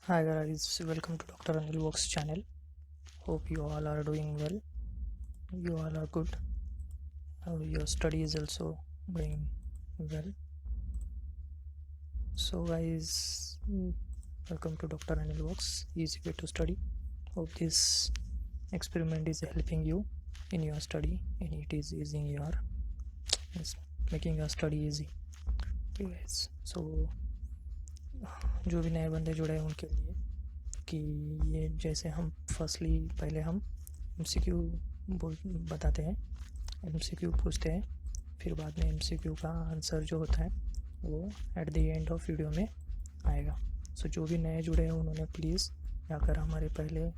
Hi guys, welcome to Dr. Anil Works channel. Hope you all are doing well. You all are good. Your study is also going well. So guys, welcome to Dr. Anil Works. Easy way to study. Hope this experiment is helping you in your study and it is it's making your study easy. Okay guys, so जो भी नए बंदे जुड़े हैं उनके लिए कि ये जैसे हम फर्स्टली पहले हम एमसीक्यू बताते हैं, एमसीक्यू पूछते हैं, फिर बाद में एमसीक्यू का आंसर जो होता है वो at the end of video में आएगा. सो जो भी नए जुड़े हैं उन्होंने प्लीज़ जाकर हमारे पहले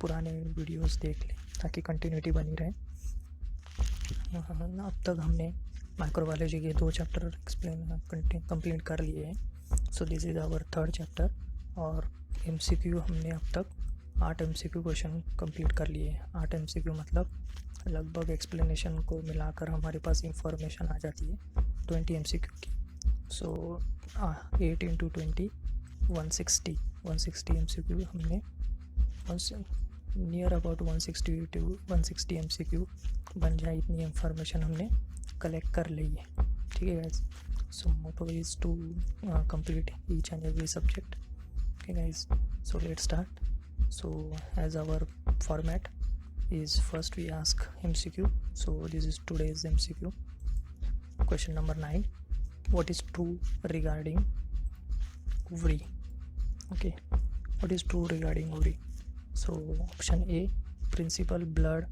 पुराने वीडियोस देख लें ताकि कंटिन्यूटी बनी रहे. अब तक हमने माइक्रोबायोलॉजी के 2 चैप्टर कंप्लीट कर लिए हैं. So this is our 3rd chapter और एमसीक्यू हमने अब तक 8 एमसीक्यू क्वेश्चन कंप्लीट कर लिए हैं. 8 एमसीक्यू मतलब लगभग एक्सप्लेनेशन को मिलाकर हमारे पास इंफॉर्मेशन आ जाती है 20 एमसीक्यू की. सो 8 इंटू 20 160 एमसीक्यू हमने नियर अबाउट 160 एमसीक्यू बन जाए इतनी इंफॉर्मेशन हमने कलेक्ट कर ली है. ठीक है guys. So motto is to complete each and every subject. Okay guys, so let's start. So as our format is, first we ask MCQ. So this is today's MCQ. Question number 9. What is true regarding ovary? Okay, what is true regarding ovary? So option A, principal blood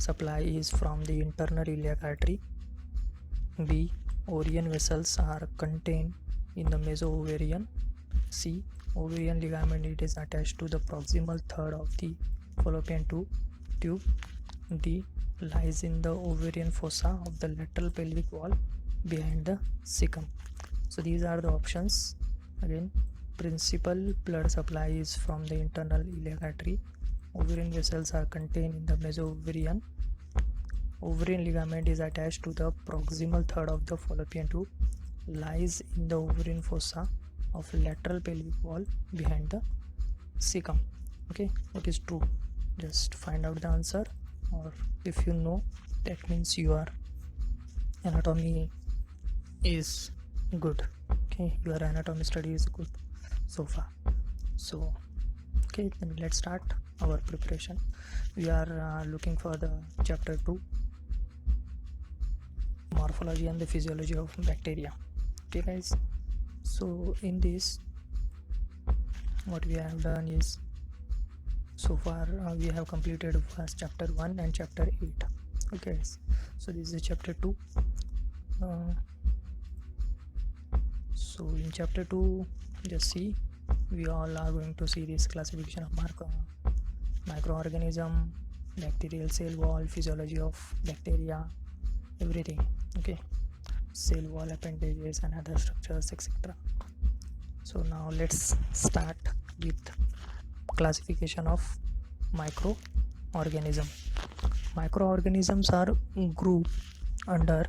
supply is from the internal iliac artery. B, ovarian vessels are contained in the mesoovarian. C, ovarian ligament it is attached to the proximal third of the fallopian tube. D, lies in the ovarian fossa of the lateral pelvic wall behind the cecum. So these are the options. Again, principal blood supply is from the internal iliac artery. Ovarian vessels are contained in the mesoovarian. Ovarian ligament is attached to the proximal third of the fallopian tube. Lies in the ovarian fossa of lateral pelvic wall behind the cecum. Okay, what is true? Just find out the answer, or if you know, that means your anatomy is good. Okay, your anatomy study is good so far. So okay, then let's start our preparation. We are looking for the chapter 2, morphology and the physiology of bacteria. Okay guys, so in this what we have done is, so far we have completed first chapter 1 and chapter 8. Okay, so this is chapter 2. So in chapter 2, just see, we all are going to see this classification of microorganism, bacterial cell wall, physiology of bacteria, everything. Okay, cell wall appendages and other structures, etc. So now let's start with classification of microorganism. Microorganisms are grouped under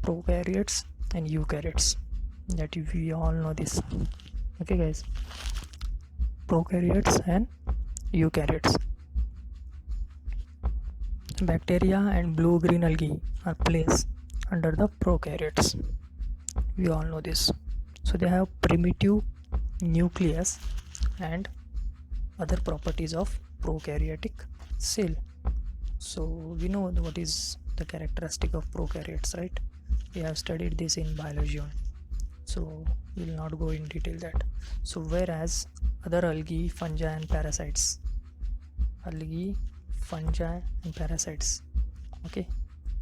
prokaryotes and eukaryotes, that we all know this. Okay guys, prokaryotes and eukaryotes. Bacteria and blue green algae are placed under the prokaryotes. We all know this. So they have primitive nucleus and other properties of prokaryotic cell. So we know what is the characteristic of prokaryotes, right? We have studied this in biology only, so we will not go in detail that. So whereas other algae, fungi and parasites, okay,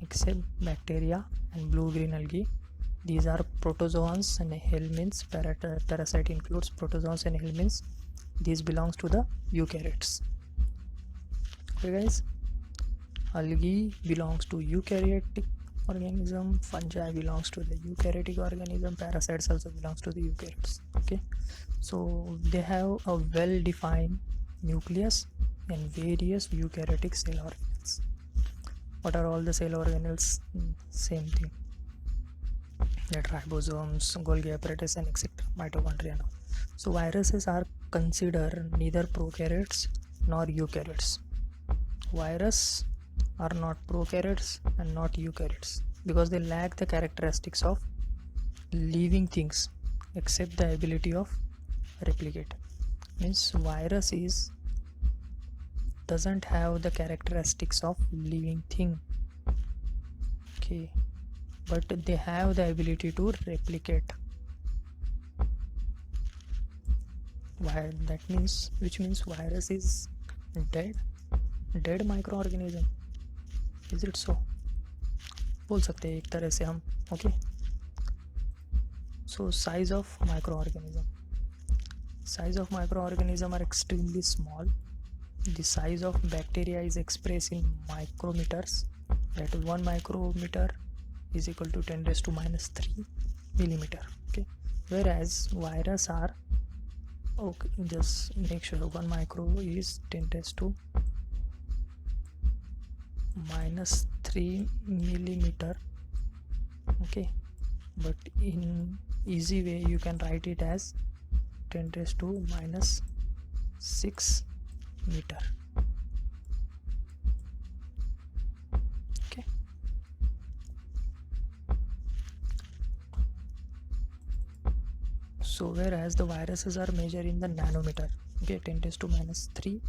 except bacteria and blue green algae, these are protozoans and helminths. Parasite includes protozoans and helminths. These belongs to the eukaryotes. Okay guys, algae belongs to eukaryotic organism, fungi belongs to the eukaryotic organism, parasites also belongs to the eukaryotes. Okay, so they have a well defined nucleus and various eukaryotic cell organelles. What are all the cell organelles? Same thing, that ribosomes, Golgi apparatus and etc., mitochondria. So viruses are considered neither prokaryotes nor eukaryotes. Virus are not prokaryotes and not eukaryotes because they lack the characteristics of living things except the ability of replicate. Means virus doesn't have the characteristics of living thing, okay, but they have the ability to replicate. That means, which means virus is dead microorganism. Is it so? बोल सकते हैं एक तरह से हम. Okay. So size of microorganism are extremely small. The size of bacteria is expressed in micrometers. That 1 micrometer is equal to 10 raised to minus 3 millimeter. Okay. Whereas virus are, okay, just make sure 1 micro is 10 raised to minus 3 millimeter. Okay, but in easy way you can write it as 10 raised to minus 6 meter. Okay, so whereas the viruses are measured in the nanometer. Okay, 10 raised to minus 3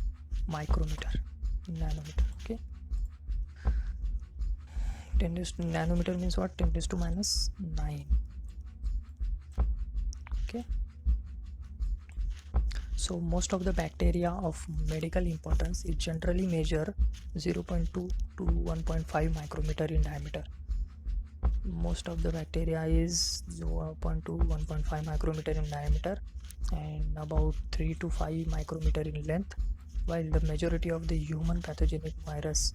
micrometer nanometer. Okay, 10 raised to nanometer means what? 10 raised to minus 9. Okay, so most of the bacteria of medical importance is generally measure 0.2 to 1.5 micrometer in diameter. Most of the bacteria is 0.2 to 1.5 micrometer in diameter and about 3 to 5 micrometer in length, while the majority of the human pathogenic virus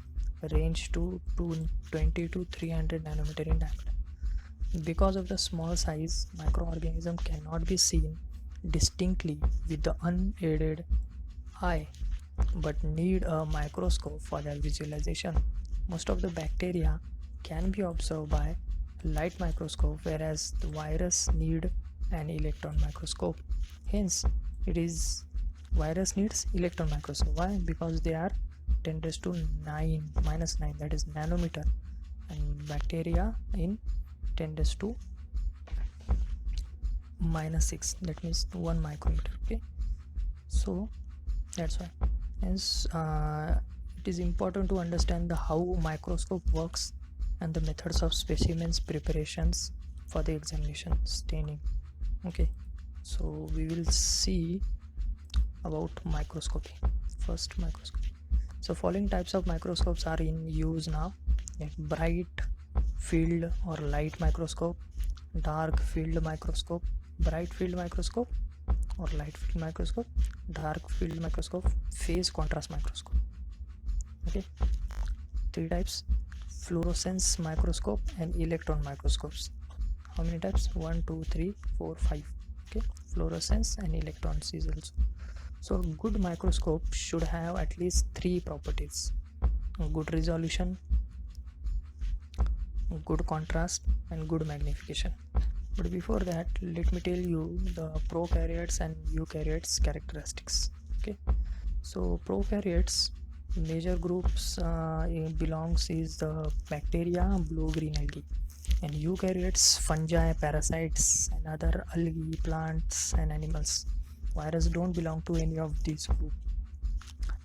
range to 220 to 300 nanometer in diameter. Because of the small size, microorganism cannot be seen distinctly with the unaided eye, but need a microscope for their visualization. Most of the bacteria can be observed by light microscope, whereas the virus need an electron microscope. Hence, virus needs electron microscope. Why? Because they are 10 raised to minus 9, that is nanometer, and bacteria in 10 raised to minus 6, that means 1 micrometer. Okay, so that's why. Hence, it is important to understand how microscope works and the methods of specimens preparations for the examination, staining. Okay, so we will see about microscopy. First, microscopy. So following types of microscopes are in use now, like bright field or light microscope, dark field microscope, bright field microscope or light field microscope, dark field microscope, phase contrast microscope. Okay, 3 types: fluorescence microscope and electron microscopes. How many types? 1, 2, 3, 4, 5. Okay, fluorescence and electrons is also. So a good microscope should have at least 3 properties: good resolution, good contrast, and good magnification. But before that, let me tell you the prokaryotes and eukaryotes characteristics. Okay, so prokaryotes major groups belongs is the bacteria, blue green algae, and eukaryotes fungi, parasites, and other algae, plants, and animals. Virus don't belong to any of these groups.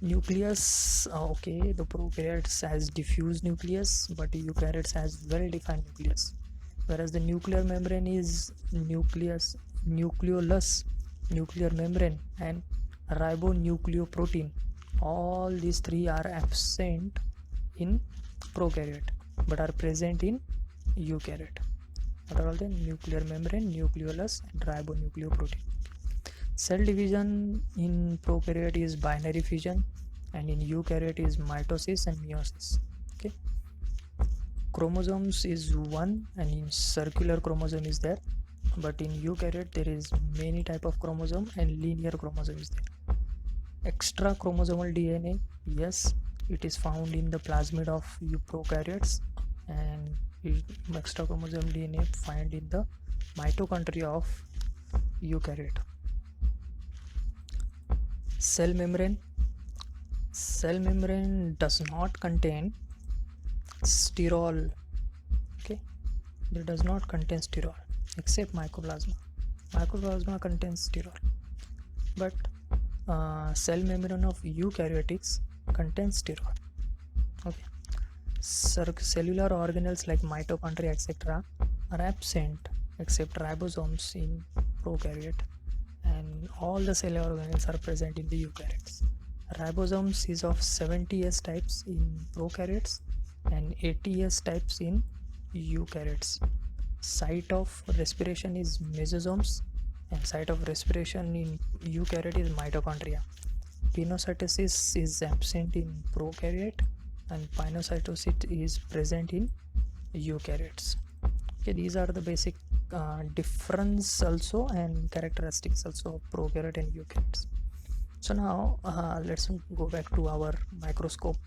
Nucleus, okay, the prokaryotes has diffuse nucleus, but eukaryotes has well defined nucleus, whereas the nuclear membrane is nucleolus, nuclear membrane, and ribonucleoprotein. All these 3 are absent in prokaryote but are present in eukaryote. What are all the? Nuclear membrane, nucleolus, and ribonucleoprotein. Cell division in prokaryote is binary fission, and in eukaryote is mitosis and meiosis. Okay, chromosomes is 1 and in circular chromosome is there, but in eukaryote there is many type of chromosome and linear chromosome is there. Extra chromosomal DNA, yes, it is found in the plasmid of prokaryotes, and extra chromosomal DNA found in the mitochondria of eukaryote. cell membrane does not contain sterol. Okay, it does not contain sterol except mycoplasma contains sterol, but cell membrane of eukaryotics contains sterol. Okay, cellular organelles like mitochondria etc are absent except ribosomes in prokaryote, and all the cellular organelles are present in the eukaryotes. Ribosomes is of 70s types in prokaryotes and 80s types in eukaryotes. Site of respiration is mesosomes, and site of respiration in eukaryote is mitochondria. Pinocytosis is absent in prokaryote and pinocytosis is present in eukaryotes. Okay, these are the basic difference also and characteristics also of prokaryote and eukaryotes. So now let's go back to our microscope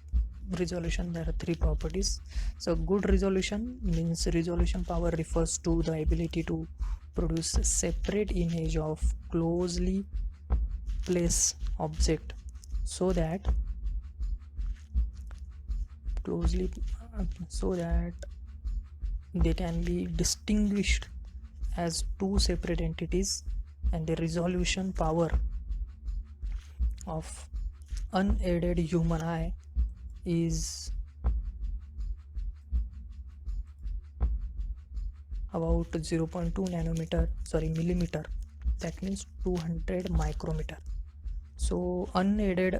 resolution. There are three properties. So good resolution means resolution power refers to the ability to produce a separate image of closely placed object so that they can be distinguished as two separate entities, and the resolution power of unaided human eye is about 0.2 millimeter, that means 200 micrometer. So unaided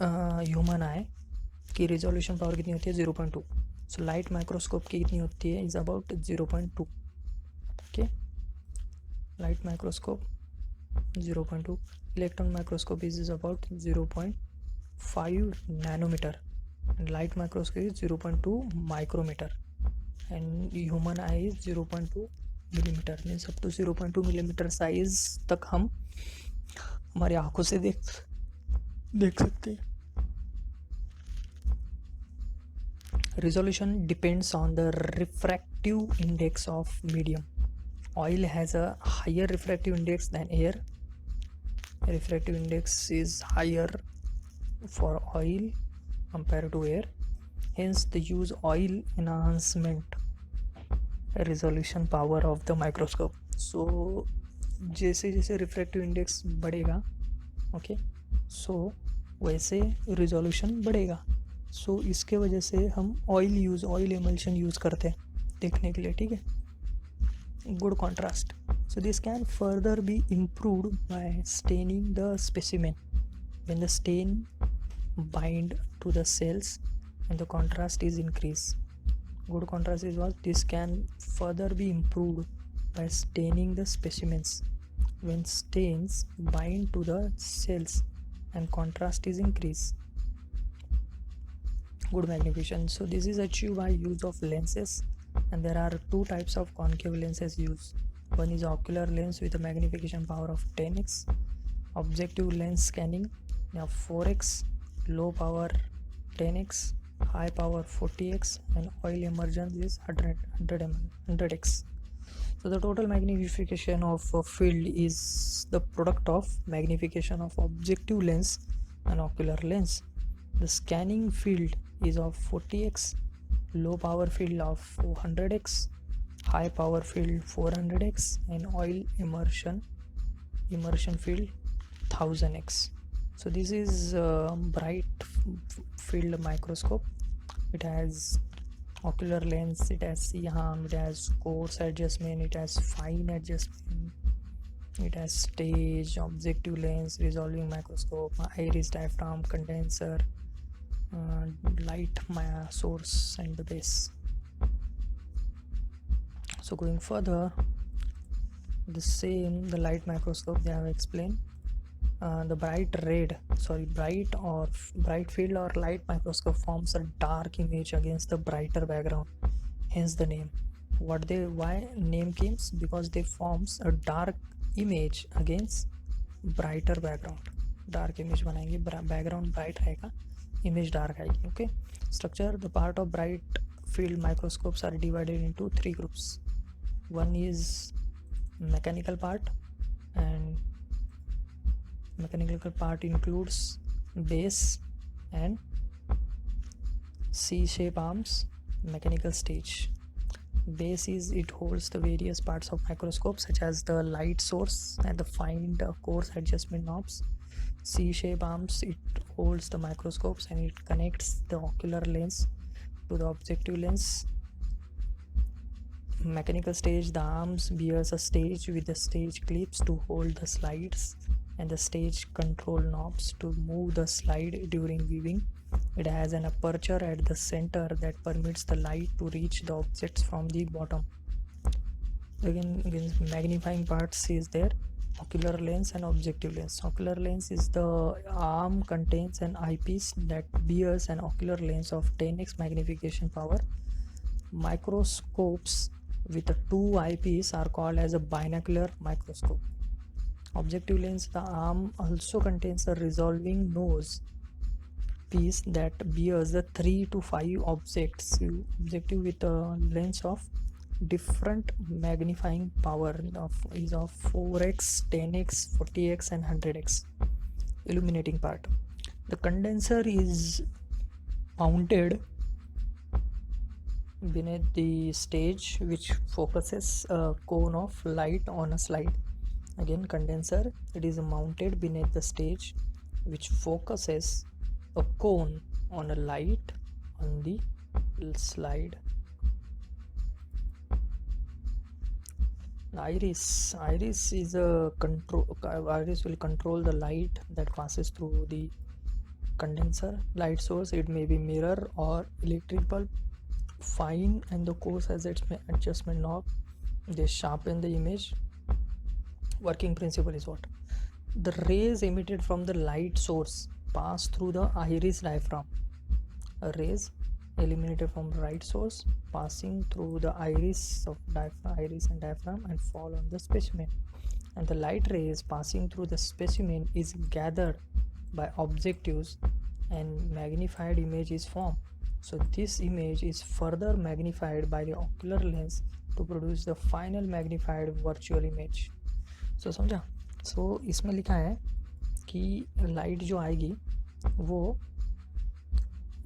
human आई की resolution power कितनी होती है 0.2. So light microscope की कितनी होती है is about 0.2. Okay, light microscope 0.2. Electron microscope is about 0.5 nanometre and light microscope is 0.2 micrometer and human eye is 0.2 millimeter. Means up to 0.2 millimeter size तक हम हमारी आंखों से देख सकते हैं. Resolution depends on the refractive index of medium. Oil has a higher refractive index than air. Refractive index is higher for oil compared to air. Hence the use oil enhancement resolution power of the microscope. So जैसे जैसे refractive index बढ़ेगा, okay, so वैसे resolution बढ़ेगा. सो इसके वजह से हम oil emulsion use करते हैं देखने के लिए. ठीक है, good contrast. So this can further be improved by staining the specimen when the stain bind to the cells and the contrast is increase. Good contrast is what this can further be improved by staining the specimens when stains bind to the cells and contrast is increased. Good magnification. So this is achieved by use of lenses, and there are two types of concave lenses used. One is ocular lens with a magnification power of 10x, objective lens scanning, now 4x, low power 10x, high power 40x, and oil immersion is 100x. So the total magnification of a field is the product of magnification of objective lens and ocular lens. The scanning field is of 40x, low power field of 400x, high power field 400x, and oil immersion field 1000x. So this is bright field microscope. It has ocular lens, it has CHARM, it has coarse adjustment, it has fine adjustment, it has stage, objective lens, resolving microscope, iris, diaphragm, condenser, light source, and the base. So going further, the light microscope they have explained. The bright field or light microscope forms a dark image against the brighter background, hence the name. Why name came? Because they forms a dark image against brighter background. Dark image बनाएंगे, background bright रहेगा, image dark आएगी. Okay, structure. The part of bright field microscopes are divided into three groups. One is mechanical part, and Mechanical part includes base and C-shape arms. Mechanical stage. Base is it holds the various parts of microscope such as the light source and the fine coarse adjustment knobs. C-shape arms, it holds the microscopes and it connects the ocular lens to the objective lens. Mechanical stage, the arms bears a stage with the stage clips to hold the slides and the stage control knobs to move the slide during viewing. It has an aperture at the center that permits the light to reach the objects from the bottom. Again magnifying parts is there. Ocular lens and objective lens. Ocular lens is the arm contains an eyepiece that bears an ocular lens of 10x magnification power. Microscopes with a 2 eyepiece are called as a binocular microscope. Objective lens, the arm also contains a resolving nose piece that bears the 3 to 5 objects. Objective with a lens of different magnifying power is of 4x, 10x, 40x and 100x. Illuminating part. The condenser is mounted beneath the stage which focuses a cone of light on a slide. Again, condenser, it is mounted beneath the stage which focuses a cone on a light on the slide. Iris is a control. Iris will control the light that passes through the condenser. Light source, it may be mirror or electric bulb. Fine and the coarse has its adjustment knob. They sharpen the image. Working principle is what? The rays emitted from the light source pass through the iris diaphragm. Rays eliminated from light source passing through the iris and diaphragm and fall on the specimen, and the light rays passing through the specimen is gathered by objectives and magnified image is formed. So this image is further magnified by the ocular lens to produce the final magnified virtual image. So समझा? So इसमें लिखा है कि light जो आएगी वो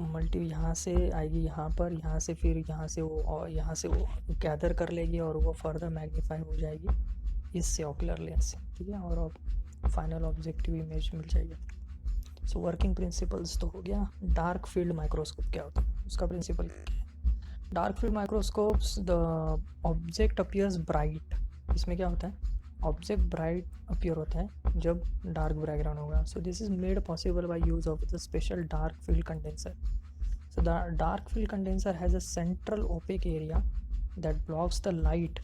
multi यहाँ से आएगी यहाँ पर, यहाँ से फिर यहाँ से वो और यहाँ से वो गैदर कर लेगी और वो फर्दर मैग्नीफाई हो जाएगी इससे ऑकुलर लेंस से, ठीक है, और फाइनल ऑब्जेक्टिव इमेज मिल जाएगी। सो वर्किंग प्रिंसिपल्स तो हो गया। डार्क फील्ड माइक्रोस्कोप क्या होता है, उसका प्रिंसिपल क्या है? Dark field microscopes, the object appears bright. इसमें क्या होता है, ऑब्जेक्ट ब्राइट अपीयर होता है जब डार्क बैकग्राउंड होगा। So this is made possible by use of the special dark field condenser. So the dark field condenser has a central opaque area that blocks the light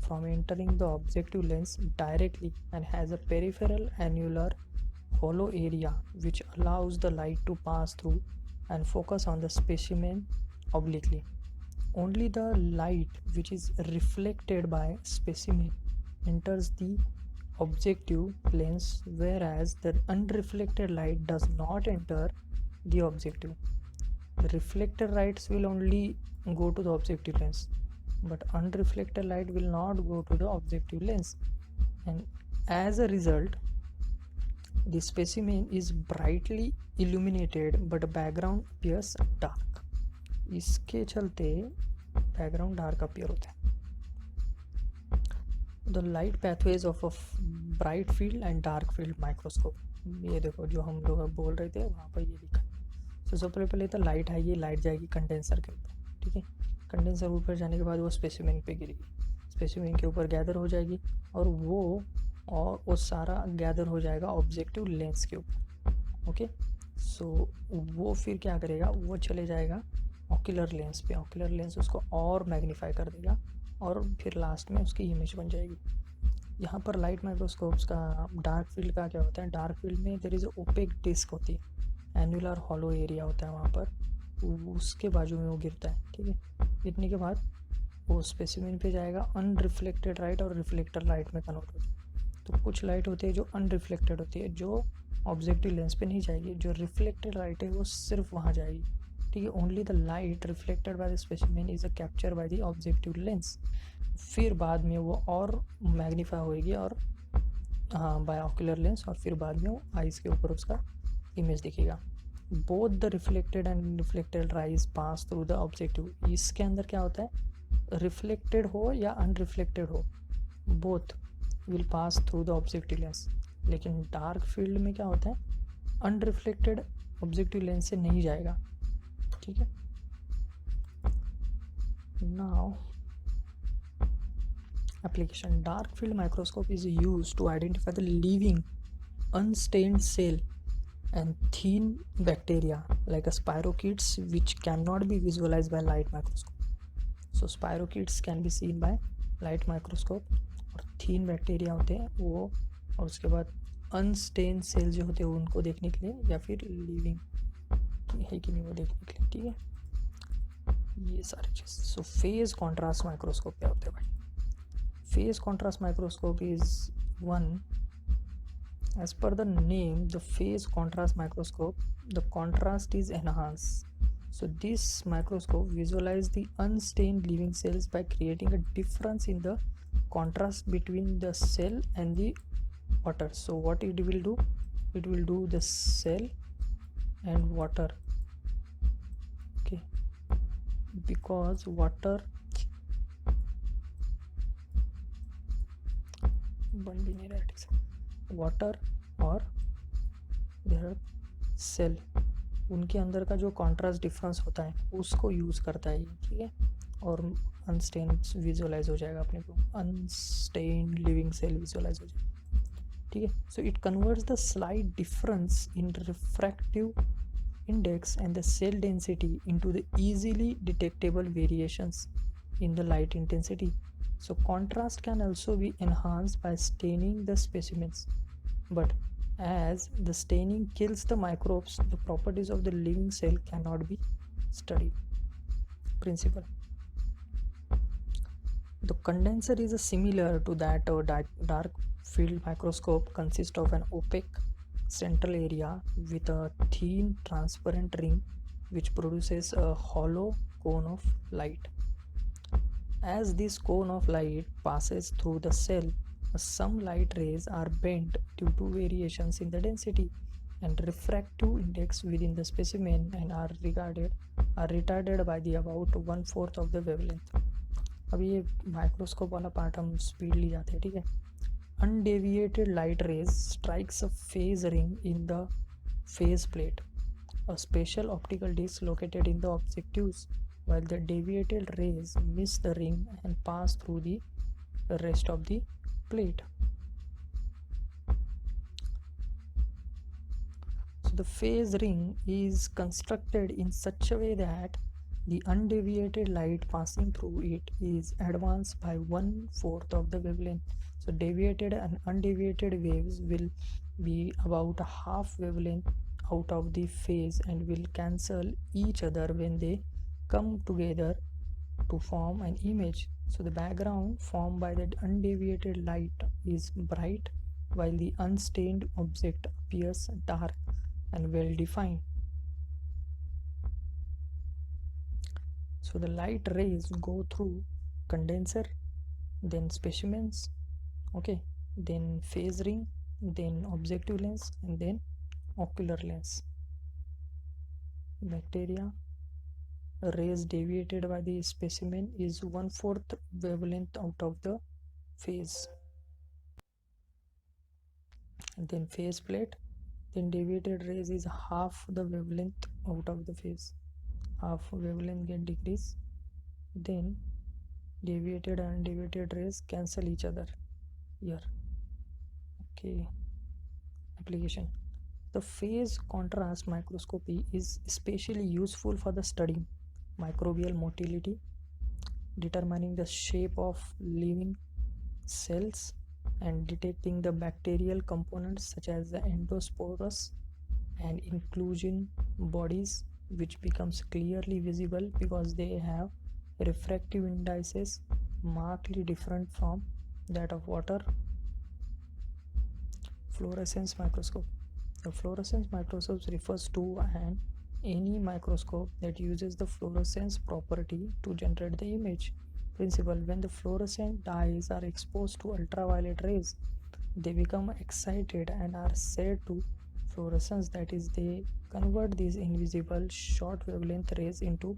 from entering the objective lens directly and has a peripheral annular hollow area which allows the light to pass through and focus on the specimen obliquely. Only the light which is reflected by specimen enters the objective lens, whereas the unreflected light does not enter the objective. The reflected lights will only go to the objective lens, but unreflected light will not go to the objective lens, and as a result the specimen is brightly illuminated but background appears dark. इसके चलते background dark appear होता है। The light pathways of a bright field and dark field microscope, ये देखो जो हम लोग बोल रहे थे वहाँ पर ये लिखा। तो सबसे पहले तो लाइट आएगी, लाइट जाएगी कंडेंसर के ऊपर, ठीक है। कंडेंसर ऊपर जाने के बाद वो स्पेसिमेन पे गिरेगी, स्पेसिमेन के ऊपर गैदर हो जाएगी और वो सारा गैदर हो जाएगा ऑब्जेक्टिव लेंस के ऊपर। ओके, सो वो फिर क्या करेगा, वो चले जाएगा ऑक्यूलर लेंस पे। ऑक्यूलर लेंस उसको और मैग्नीफाई कर देगा और फिर लास्ट में उसकी इमेज बन जाएगी। यहाँ पर लाइट माइक्रोस्कोप्स का डार्क फील्ड का क्या होता है, डार्क फील्ड में देयर इज़ ओपेक डिस्क होती है, एनुलर हॉलो एरिया होता है वहाँ पर, उसके बाजू में वो गिरता है, ठीक है। गिरने के बाद वो स्पेसिमेन पे जाएगा, अनरिफ्लेक्टेड लाइट और रिफ्लेक्टर लाइट में कन्वर्ट होती है। तो कुछ लाइट होती है जो अनरिफ्लेक्टेड होती है, जो ऑब्जेक्टिव लेंस पे नहीं जाएगी, जो रिफ्लेक्टेड लाइट है वो सिर्फ वहाँ जाएगी, ठीक है। Only the light reflected by the specimen is a capture by the objective lens. फिर बाद में वो और मैग्नीफाई होएगी और बायोक्यूलर लेंस और फिर बाद में वो आइज़ के ऊपर उसका इमेज दिखेगा. Both the reflected and reflected rise pass through the objective. इसके अंदर क्या होता है, रिफ्लेक्टेड हो या अनरिफ्लेक्टेड हो, both will pass through the objective lens. लेकिन डार्क फील्ड में क्या होता है, अनरिफ्लेक्टेड ऑब्जेक्टिव लेंस से नहीं जाएगा. ठीक है. Now application. Dark field microscope is used to identify the living unstained cell and thin bacteria like a spirochetes which cannot be visualized by light microscope. So spirochetes can be seen by light microscope और thin bacteria होते हैं वो, और उसके बाद unstained cells जो होते हैं उनको देखने के लिए या फिर living है कि नहीं वो देखने के लिए. ठीक है, ये सारी चीज़. सो फेज कॉन्ट्रास्ट माइक्रोस्कोप क्या होते हैं भाई? Phase contrast microscope is one, as per the name, the phase contrast microscope, the contrast is enhanced. So this microscope visualize the unstained living cells by creating a difference in the contrast between the cell and the water. So what it will do, it will do the cell and water. Okay, because water बन भी नहीं रहा है ठीक से. Water और there cell, उनके अंदर का जो कॉन्ट्रास्ट डिफरेंस होता है उसको यूज़ करता है ये. ठीक है, और अनस्टेन्ड विजुअलाइज हो जाएगा अपने को, अनस्टेन्ड लिविंग सेल विजुअलाइज हो जाएगा. ठीक है. So it converts the slight difference in refractive index and the cell density into the easily detectable variations in the light intensity. So contrast can also be enhanced by staining the specimens, but as the staining kills the microbes, the properties of the living cell cannot be studied. Principle. The condenser is similar to that dark field microscope, consists of an opaque central area with a thin transparent ring which produces a hollow cone of light. As this cone of light passes through the cell, some light rays are bent due to variations in the density and refractive index within the specimen and are retarded by the about 1/4 of the wavelength. अभी ये microscope वाला part हम speed ली जाते हैं. ठीक है. Undeviated light rays strikes a phase ring in the phase plate, a special optical disc located in the objectives, while the deviated rays miss the ring and pass through the rest of the plate. So the phase ring is constructed in such a way that the undeviated light passing through it is advanced by 1/4 of the wavelength. So deviated and undeviated waves will be about a half wavelength out of the phase and will cancel each other when they come together to form an image. So the background formed by the undeviated light is bright while the unstained object appears dark and well defined. So the light rays go through condenser, then specimens, okay, then phase ring, then objective lens, and then ocular lens. Bacteria rays deviated by the specimen is 1/4 wavelength out of the phase. And then phase plate, then deviated rays is half the wavelength out of the phase. Half wavelength get decrease, then deviated and undeviated rays cancel each other here. Okay. Application. The phase contrast microscopy is especially useful for the studying microbial motility, determining the shape of living cells, and detecting the bacterial components such as the endospores and inclusion bodies, which becomes clearly visible because they have refractive indices markedly different from that of water. Fluorescence microscope. The fluorescence microscope refers to any microscope that uses the fluorescence property to generate the image. Principle. When the fluorescent dyes are exposed to ultraviolet rays, they become excited and are said to fluorescence, that is, they convert these invisible short wavelength rays into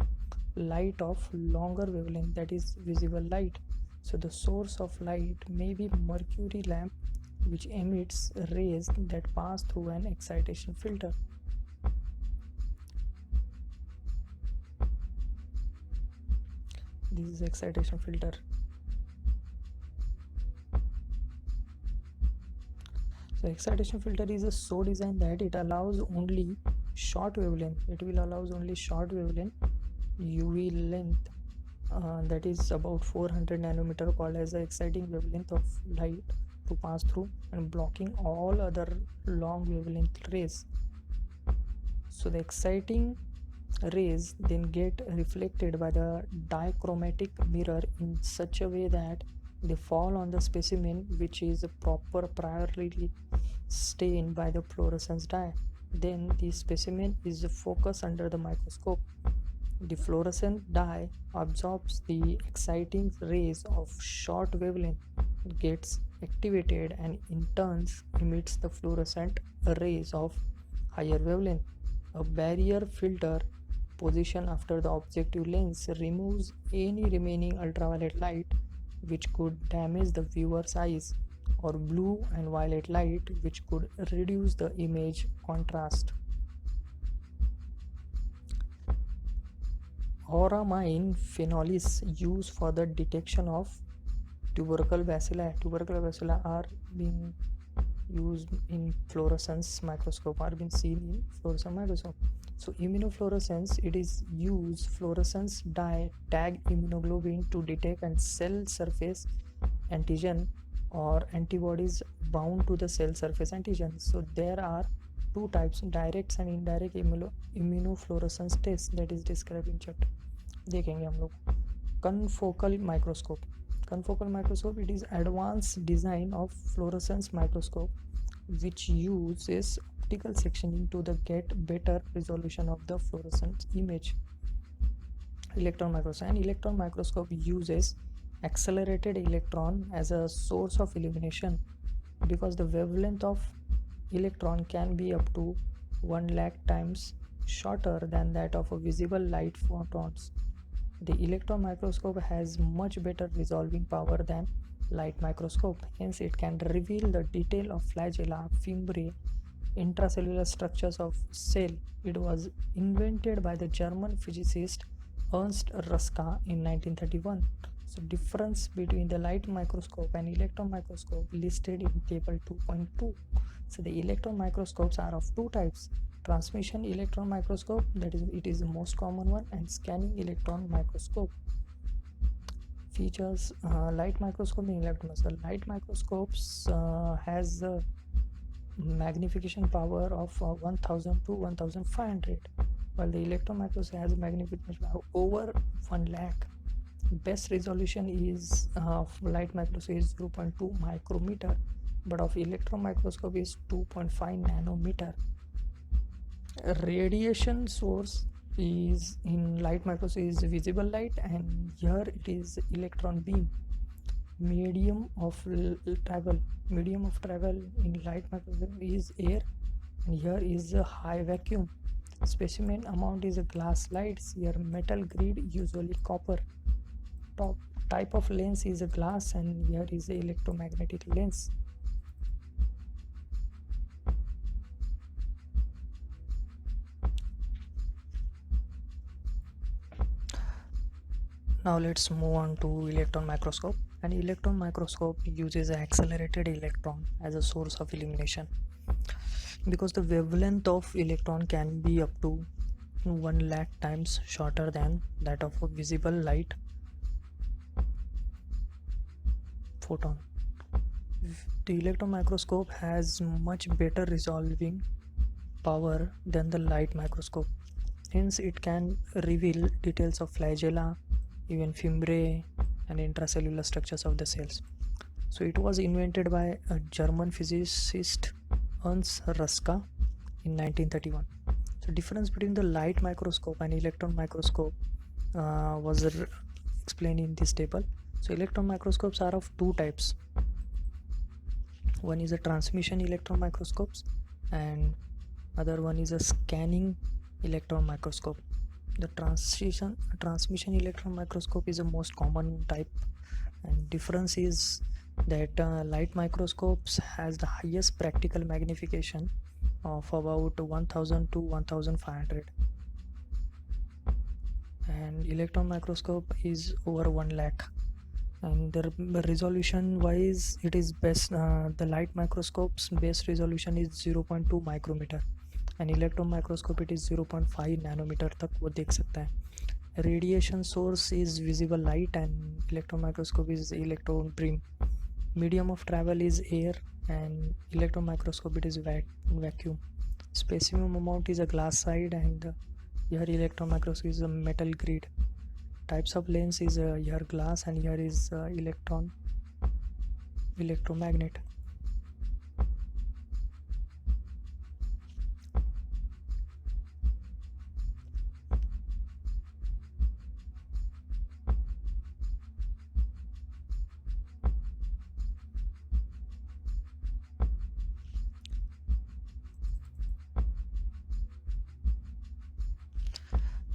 light of longer wavelength, that is visible light. So the source of light may be mercury lamp, which emits rays that pass through an excitation filter. This is excitation filter. So excitation filter is so designed that it allows only short wavelength. It will allows only short wavelength UV length, that is about 400 nanometer, called as the exciting wavelength of light, to pass through and blocking all other long wavelength rays. So the exciting rays then get reflected by the dichromatic mirror in such a way that they fall on the specimen, which is priorly stained by the fluorescence dye. Then the specimen is focused under the microscope. The fluorescent dye absorbs the exciting rays of short wavelength, gets activated, and in turn emits the fluorescent rays of higher wavelength. A barrier filter position after the objective lens removes any remaining ultraviolet light which could damage the viewer's eyes, or blue and violet light which could reduce the image contrast. Auramine phenols used for the detection of tubercle bacilli. Tubercle bacilli are being used in fluorescence microscope, are being seen in fluorescence microscope. So immunofluorescence, it is use fluorescence dye tag immunoglobulin to detect and cell surface antigen or antibodies bound to the cell surface antigen. So there are two types, direct and indirect immunofluorescence tests, that is described in chapter. देखेंगे हम लोग. Confocal microscope. Confocal microscope, it is advanced design of fluorescence microscope which uses optical sectioning to get better resolution of the fluorescence image. Electron microscope. An electron microscope uses accelerated electron as a source of illumination because the wavelength of electron can be up to 1 lakh times shorter than that of a visible light photons. The electron microscope has much better resolving power than light microscope, hence it can reveal the detail of flagella, fimbriae, intracellular structures of cell. It was invented by the German physicist Ernst Ruska in 1931. So difference between the light microscope and electron microscope listed in table 2.2. So the electron microscopes are of two types: transmission electron microscope, that is, it is the most common one, and scanning electron microscope. Features: light microscope and electron microscope. Light microscopes has a magnification power of 1000 to 1500, while the electron microscope has a magnification power over 1 lakh. Best resolution is of light microscope is 0.2 micrometer, but of electron microscope is 2.5 nanometer. Radiation source is in light microscope is visible light, and here it is electron beam. Medium of travel in light microscope is air, and here is a high vacuum. Specimen amount is a glass slides, here metal grid, usually copper. Top type of lens is a glass, and here is a electromagnetic lens. Now let's move on to electron microscope. An electron microscope uses an accelerated electron as a source of illumination because the wavelength of electron can be up to 1 lakh times shorter than that of a visible light photon. The electron microscope has much better resolving power than the light microscope, hence it can reveal details of flagella, even fimbriae, and intracellular structures of the cells. So it was invented by a German physicist Ernst Ruska in 1931. So difference between the light microscope and electron microscope was explained in this table. So electron microscopes are of two types. One is a transmission electron microscopes and other one is a scanning electron microscope. The transmission electron microscope is the most common type, and difference is that light microscopes has the highest practical magnification of about 1000 to 1500, and electron microscope is over 1 lakh, and the resolution wise it is best. The light microscope's best resolution is 0.2 micrometer and electron microscope it is 0.5 nanometer तक वो देख सकता है. Radiation source is visible light and electron microscope is electron beam. Medium of travel is air and electron microscope it is vacuum. Specimen amount is a glass side and here electron microscope is a metal grid. Types of lens is here glass and here is electromagnet.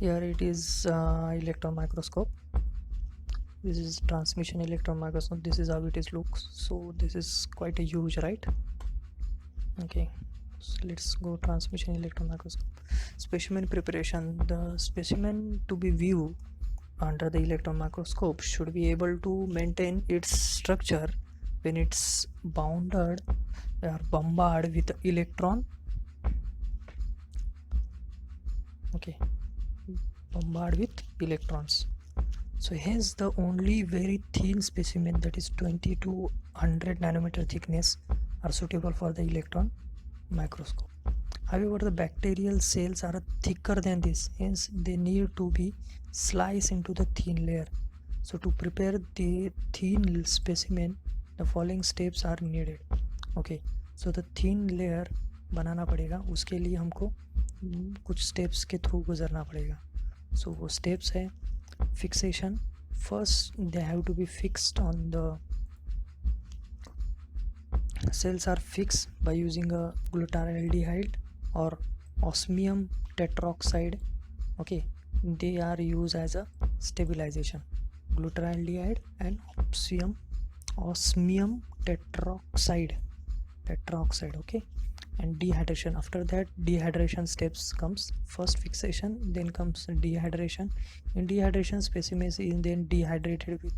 Here it is electron microscope. This is transmission electron microscope. This is how it is looks. So this is quite a huge, right? Okay, so let's go transmission electron microscope. Specimen preparation. The specimen to be viewed under the electron microscope should be able to maintain its structure when it's bombarded with electron. Okay, bombarded with electrons. So hence the only very thin specimen that is 20 to 100 nanometer thickness are suitable for the electron microscope. However, the bacterial cells are thicker than this, hence they need to be sliced into the thin layer. So to prepare the thin specimen, the following steps are needed. Okay, so the thin layer बनाना पड़ेगा, उसके लिए हमको कुछ steps के through गुजरना पड़ेगा. So वो steps है fixation. First they have to be fixed on the cells are fixed by using a glutaraldehyde or osmium tetroxide. Okay, they are used as a stabilization. Glutaraldehyde and osmium tetroxide. Okay, and dehydration. After that dehydration steps comes. First fixation, then comes dehydration. In dehydration, specimen is then dehydrated with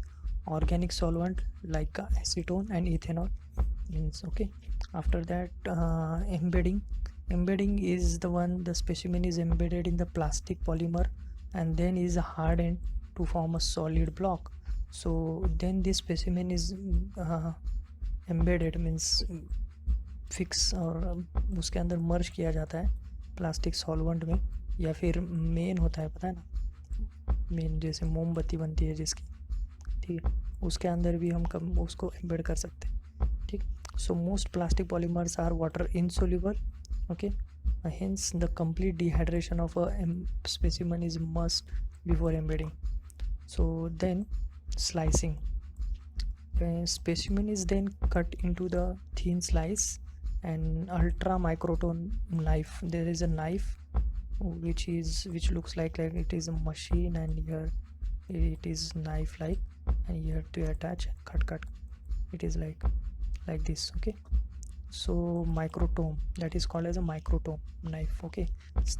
organic solvent like acetone and ethanol. Okay, after that embedding is the one the specimen is embedded in the plastic polymer and then is hardened to form a solid block. So then this specimen is embedded means fix और उसके अंदर मर्ज किया जाता है plastic solvent में, या फिर main होता है, पता है ना, मेन जैसे मोमबत्ती बनती है जिसकी, ठीक है, उसके अंदर भी हम कम उसको एम्बेड कर सकते हैं. ठीक, so most plastic polymers are water insoluble. Okay, hence the complete dehydration of a specimen is must before embedding. So then slicing. Specimen is then cut into the thin slice and ultra microtone knife. There is a knife which looks like it is a machine, and here it is knife like, and here to attach cut it is like this. Okay, so microtome, that is called as a microtome knife. Okay,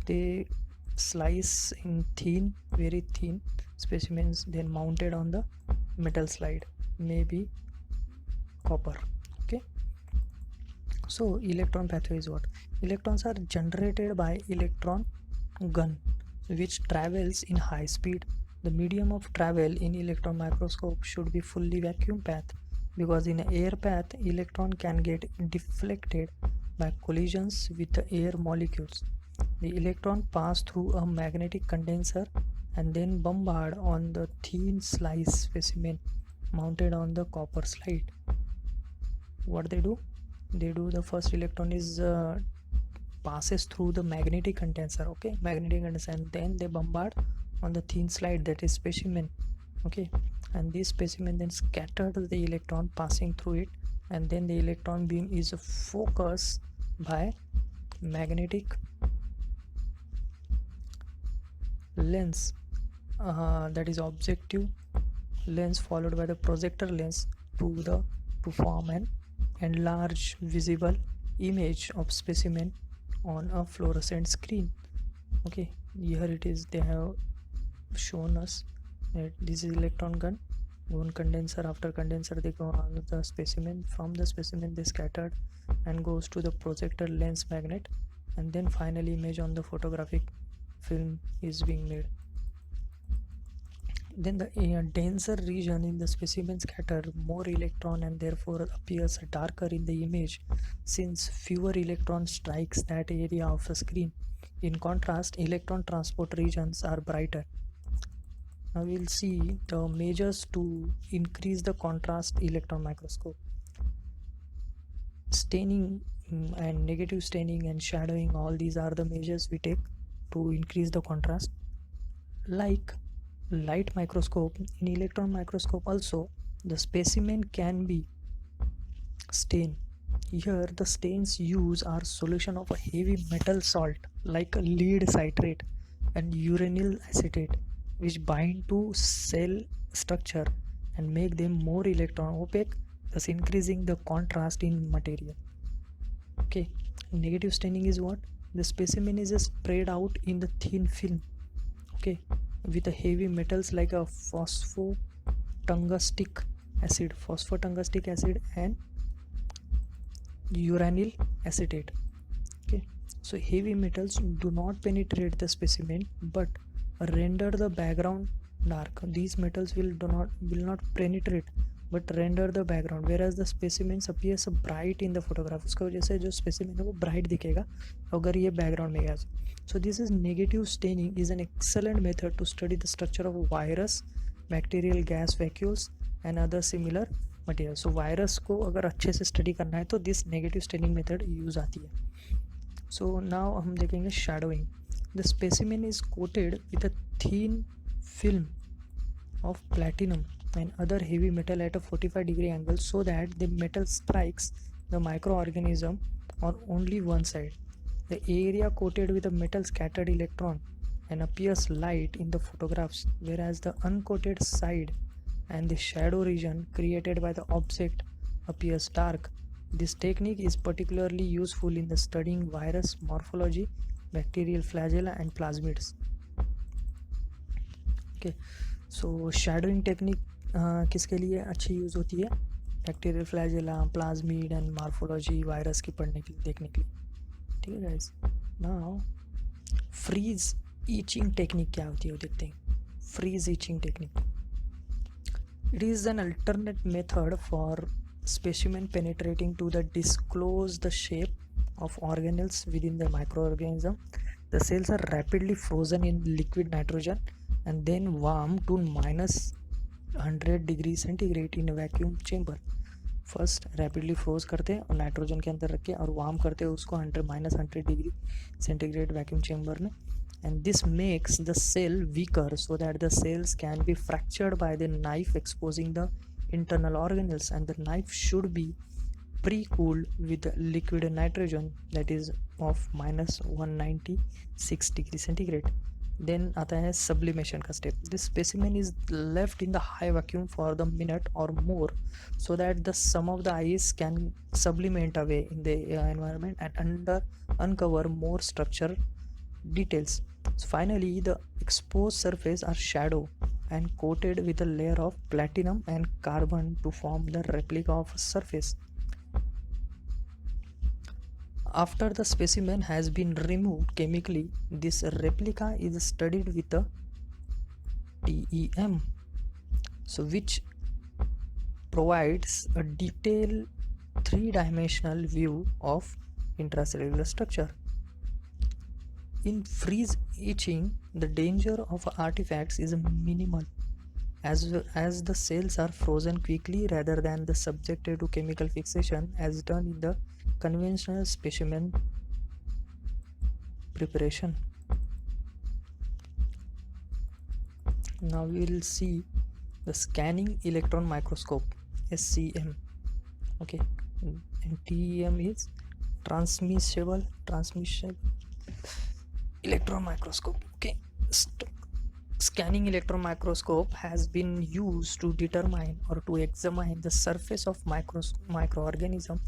they slice in thin, very thin specimens, then mounted on the metal slide, maybe copper. Okay, so electron pathway is what? Electrons are generated by electron gun which travels in high speed. The medium of travel in electron microscope should be fully vacuum path, because in air path electron can get deflected by collisions with the air molecules. The electron pass through a magnetic condenser and then bombard on the thin slice specimen mounted on the copper slide. What they do? The first electron is passes through the magnetic condenser. Okay, magnetic condenser, and then they bombard on the thin slide, that is specimen. Okay, and this specimen then scattered the electron passing through it and then the electron beam is focused by magnetic lens, that is objective lens, followed by the projector lens to form an enlarged visible image of specimen on a fluorescent screen. Okay, here it is. They have shown us that this is electron gun, one condenser. After condenser they go on the specimen. From the specimen they scattered and goes to the projector lens magnet, and then final image on the photographic film is being made. Then the denser region in the specimen scatter more electron and therefore appears darker in the image, since fewer electron strikes that area of the screen. In contrast, electron transport regions are brighter. Now we'll see the measures to increase the contrast electron microscope. Staining and negative staining and shadowing, all these are the measures we take to increase the contrast. Like light microscope, in electron microscope also the specimen can be stained. Here the stains used are solution of a heavy metal salt like lead citrate and uranyl acetate, which bind to cell structure and make them more electron opaque, thus increasing the contrast in material. Okay, negative staining is what? The specimen is spread out in the thin film, okay, with the heavy metals like a phosphotungustic acid and uranyl acetate. Okay, so heavy metals do not penetrate the specimen but render the background dark. These metals will not penetrate but render the background, whereas the specimens appears bright in the photograph. उसकी वजह से जो specimen है वो bright दिखेगा अगर ये background में गया. So this is negative staining is an excellent method to study the structure of virus, bacterial gas vacuoles and other similar materials. So virus को अगर अच्छे से study करना है तो this negative staining method use आती है. So now हम देखेंगे shadowing. The specimen is coated with a thin film of platinum and other heavy metal at a 45-degree angle so that the metal strikes the microorganism on only one side. The area coated with a metal scattered electron and appears light in the photographs, whereas the uncoated side and the shadow region created by the object appears dark. This technique is particularly useful in the studying virus morphology, bacterial flagella and plasmids. Okay, so shadowing technique किसके लिए अच्छी use होती है? Bacterial flagella, plasmid and morphology, virus की पढ़ने के लिए, देखने के लिए. ठीक है गाइस. नाउ फ्रीज ईचिंग टेक्निक क्या होती है वो देखते हैं. Freeze etching technique, it is an alternate method for specimen penetrating to the disclose the shape of organelles within the microorganism. The cells are rapidly frozen in liquid nitrogen and then warmed to -100 degree centigrade in a vacuum chamber. First rapidly froze करते हैं और nitrogen के अंदर रख के और warm करते हैं उसको -100 डिग्री सेंटीग्रेड वैक्यूम चेम्बर में. And this makes the cell weaker so that the cells can be fractured by the knife exposing the internal organelles, and the knife should be pre-cooled with liquid nitrogen that is of -196 degree centigrade. Then आता है sublimation का step. This specimen is left in the high vacuum for the minute or more so that the some of the ice can sublimate away in the environment and uncover more structure details. So finally the exposed surface are shadow and coated with a layer of platinum and carbon to form the replica of a surface. After the specimen has been removed chemically, this replica is studied with a TEM, so which provides a detailed three-dimensional view of intracellular structure. In freeze etching, the danger of artifacts is minimal as the cells are frozen quickly rather than the subjected to chemical fixation as done in the conventional specimen preparation. Now we will see the scanning electron microscope, SCM. okay. And TEM is transmissible electron microscope, okay. Scanning electron microscope has been used to determine or to examine the surface of microorganism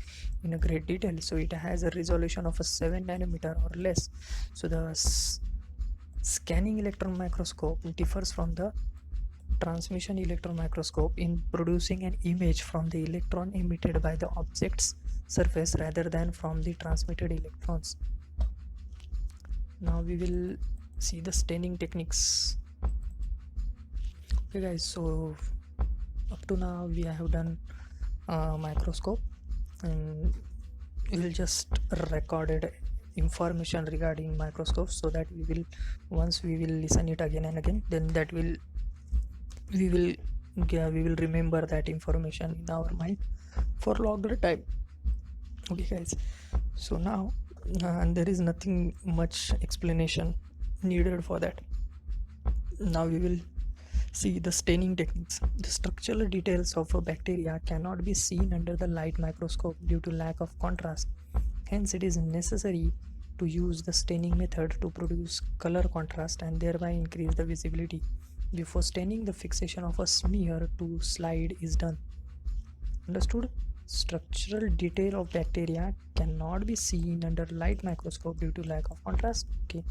in a great detail. So it has a resolution of a 7 nanometer or less. So the scanning electron microscope differs from the transmission electron microscope in producing an image from the electron emitted by the object's surface rather than from the transmitted electrons. Now we will see the staining techniques. Okay guys, so up to now we have done microscope, and we will just recorded information regarding microscope, so that we will, once we will listen it again and again, then that will we will remember that information in our mind for longer time. Okay guys, so now there is nothing much explanation needed for that. Now we will see the staining techniques. The structural details of a bacteria cannot be seen under the light microscope due to lack of contrast. Hence it is necessary to use the staining method to produce color contrast and thereby increase the visibility. Before staining, the fixation of a smear to slide is done. Understood? Structural detail of bacteria cannot be seen under light microscope due to lack of contrast. Okay,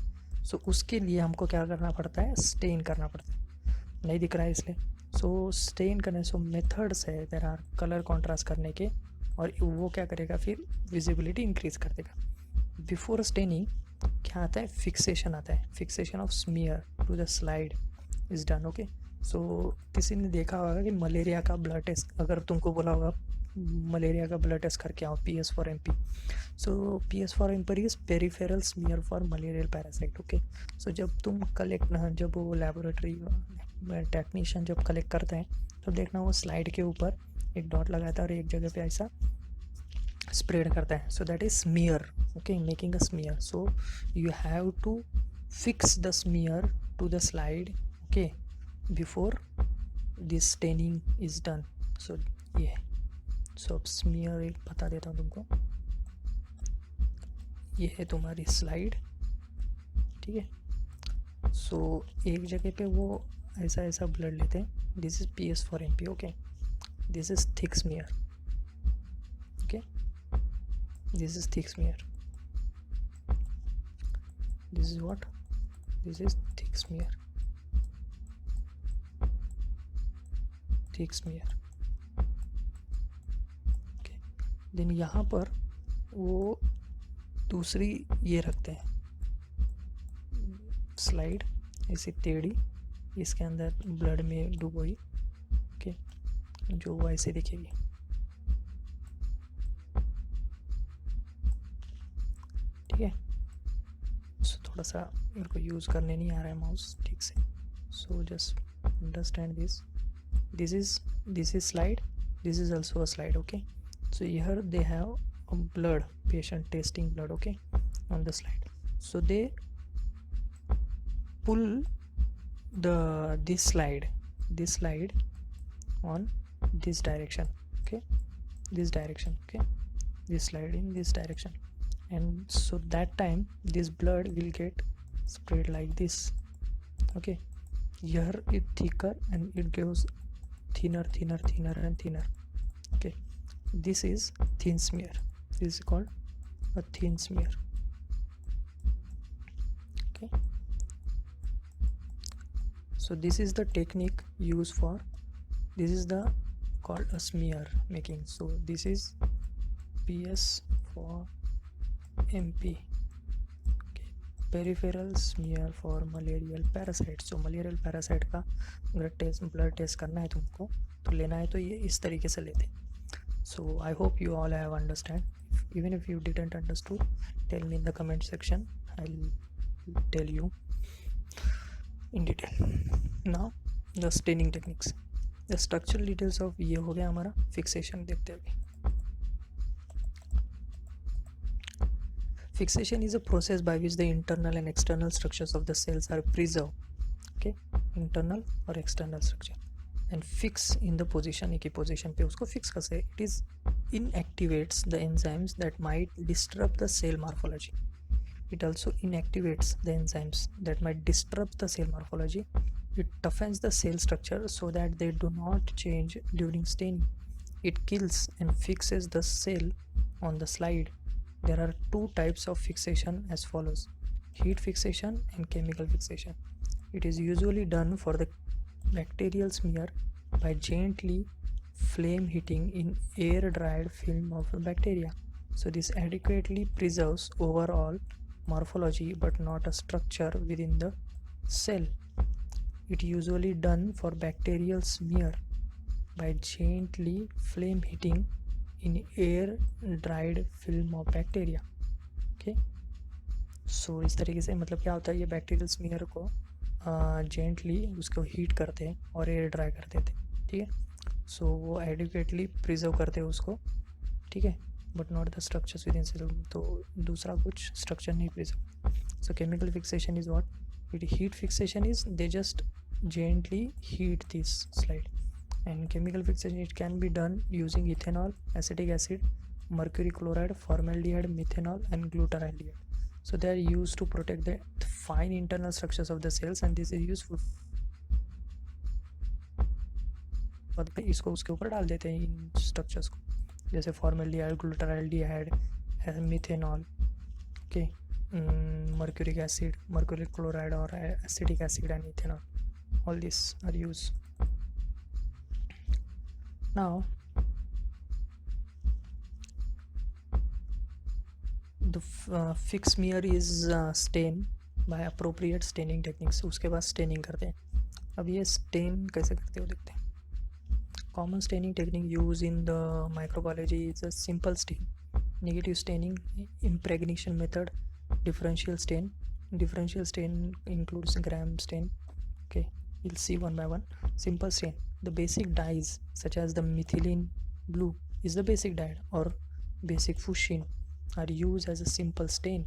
so उसके लिए हमको क्या करना पड़ता है, stand करना पड़ता है. नहीं दिख रहा है इसलिए, सो स्टेन करने, सो मेथड्स है देर आर कलर कॉन्ट्रास्ट करने के, और वो क्या करेगा, फिर विजिबिलिटी इंक्रीज कर देगा. बिफोर स्टेनिंग क्या आता है, फिक्सेशन आता है. Fixation of smear to the slide is done. Okay, so किसी ने देखा होगा कि मलेरिया का ब्लड टेस्ट, अगर तुमको बोला होगा मलेरिया का ब्लड टेस्ट करके आओ, PS4MP. So PS4MP is peripheral smear for malarial parasite. Okay, so जब तुम कलेक्ट, जब वो लेबोरेटरी टेक्नीशियन जब कलेक्ट करते हैं, तो देखना वो स्लाइड के ऊपर एक डॉट लगाता है और एक जगह पे ऐसा स्प्रेड करता है. So that is smear. Okay, making a smear. So you have to fix the smear to the slide, okay, before this staining is done. So ये, सो अब स्मीयर एक बता देता हूँ तुमको. ये है तुम्हारी स्लाइड, ठीक है. सो एक जगह पे वो ऐसा ऐसा ब्लड लेते हैं. This is PS4MP. Okay, this is thick smear. Okay, this is thick smear. This is what, this is thick smear. Thick smear. Okay, then यहाँ पर वो दूसरी ये रखते हैं स्लाइड ऐसे टेढ़ी, इसके अंदर ब्लड में डुबोई. ओके, जो वो ऐसे दिखेगी. ठीक है, सो थोड़ा सा मेरे को यूज़ करने नहीं आ रहा है माउस ठीक से. So just understand this. This is slide, this is also a slide. Okay, so here they have a blood, patient tasting blood, okay, on the slide. So they pull this slide on this direction, okay, this direction, okay, this slide in this direction, and so that time this blood will get spread like this. Okay, here it thicker and it goes thinner and thinner. Okay, this is thin smear. This is called a thin smear. Okay, so this is the technique used for, this is the called a smear making. So this is PS4MP. Okay, peripheral smear for malarial parasite. So malarial parasite का blood test करना है तुमको, तो लेना है तो ये इस तरीके से लेते हैं. So I hope you all have understand. Even if you didn't understood, tell me in the comment section. I'll tell you in detail. Now the staining techniques. The structural details of ये हो गया हमारा. Fixation देखते हैं अभी. Fixation is a process by which the internal and external structures of the cells are preserved. Okay, internal और external structure. And fix in the position, एक ही position पे उसको fix कर से. It is inactivates the enzymes that might disrupt the cell morphology. It also inactivates the enzymes that might disrupt the cell morphology. It toughens the cell structure so that they do not change during staining. It kills and fixes the cell on the slide. There are two types of fixation as follows: heat fixation and chemical fixation. It is usually done for the bacterial smear by gently flame heating in air dried film of bacteria. So this adequately preserves overall morphology but not a structure within the cell. It usually done for bacterial smear by gently flame heating in air dried film of bacteria. Okay, सो इस तरीके से मतलब क्या होता है, ये bacterial smear को gently उसको हीट करते हैं और एयर ड्राई कर देते हैं. ठीक है, सो वो एडिक्वेटली प्रिजर्व करते हैं उसको. ठीक है, but not the structures within cell. तो दूसरा कुछ स्ट्रक्चर नहीं preserve. So chemical fixation is what it heat fixation is they just gently heat this slide. And chemical fixation, it can be done using ethanol, acetic acid, mercury chloride, formaldehyde, methanol and glutaraldehyde. So they are used to protect the fine internal structures of the cells and this is useful. इसको उसके ऊपर डाल देते हैं इन structures को, जैसे formaldehyde, glutaraldehyde, methanol, okay, mercuric acid, mercury chloride और acetic acid and ethanol. All these are used. Now the fix smear is stain by appropriate staining techniques. उसके बाद staining करते हैं. अब ये stain कैसे करते हो देखते हैं. Common staining technique used in the microbiology is a simple stain, negative staining, impregnation method, differential stain. Differential stain includes Gram stain. Okay, we'll see one by one. Simple stain, the basic dyes such as the methylene blue is the basic dye or basic fuchsin are used as a simple stain.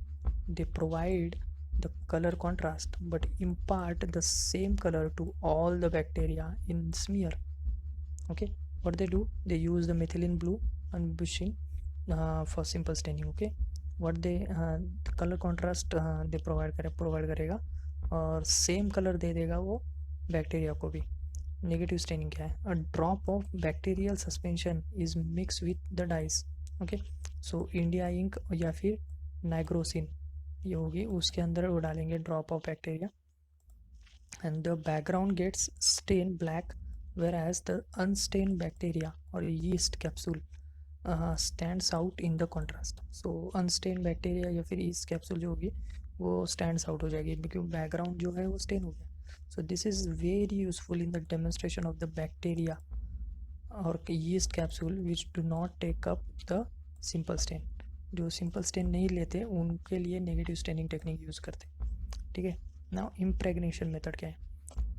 They provide the color contrast but impart the same color to all the bacteria in smear. Okay, what they do, they use the methylene blue and fuchsin for simple staining. Okay, what they the color contrast they provide करेगा और same colour दे देगा वो bacteria को भी. Negative staining क्या है, a drop of bacterial suspension is mix with the dyes. Okay, so India ink या फिर नाइग्रोसिन ये होगी, उसके अंदर वो डालेंगे drop of bacteria and the background gets stain black whereas the unstain bacteria और yeast capsule stands out in the contrast. So unstain bacteria या फिर यीस्ट कैप्सूल जो होगी वो स्टैंड्स आउट हो जाएगी क्योंकि बैकग्राउंड जो है वो स्टेन हो गया. So this is very useful in the demonstration of the bacteria और yeast capsule which do not take up the simple stain. जो सिंपल स्टेन नहीं लेते उनके लिए नेगेटिव स्टेनिंग टेक्निक यूज़ करते. ठीक है, नाउ इम्प्रेग्नेशन मेथड क्या है.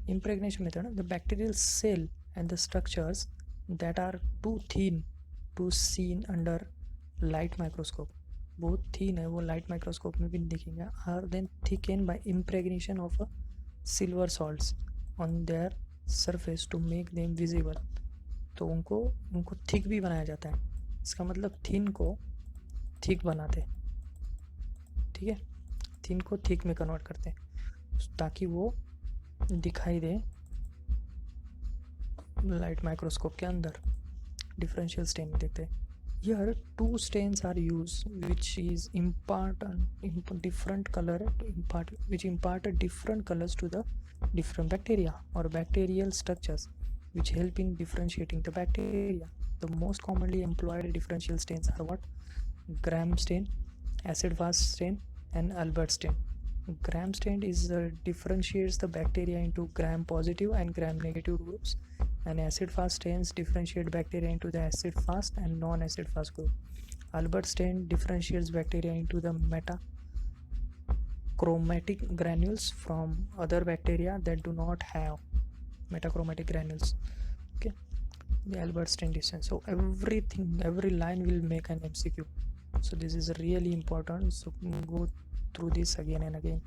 Impregnation method, the bacterial cell and the structures that are too thin to seen under light microscope, बहुत थीन है वो लाइट माइक्रोस्कोप में भी दिखेंगे, are then thicken by impregnation of silver salts on their surface to make them visible. तो उनको thick भी बनाया जाता है. इसका मतलब थिन को थिक बनाते हैं. ठीक है, थिन को थिक में कन्वर्ट करते हैं ताकि वो दिखाई दे लाइट माइक्रोस्कोप के अंदर. डिफरेंशियल स्टेन देखते हैं. Here two stains are used which impart different colors to the different bacteria or bacterial structures which help in differentiating the bacteria. The most commonly employed differential stains are what? Gram stain, acid fast stain and Albert stain. Gram stain differentiates the bacteria into gram positive and gram negative groups, and acid fast stains differentiate bacteria into the acid fast and non-acid fast group. Albert stain differentiates bacteria into the metachromatic granules from other bacteria that do not have metachromatic granules. Okay, the Albert stain difference. So every line will make an MCQ. So this is really important. So go through this again and again.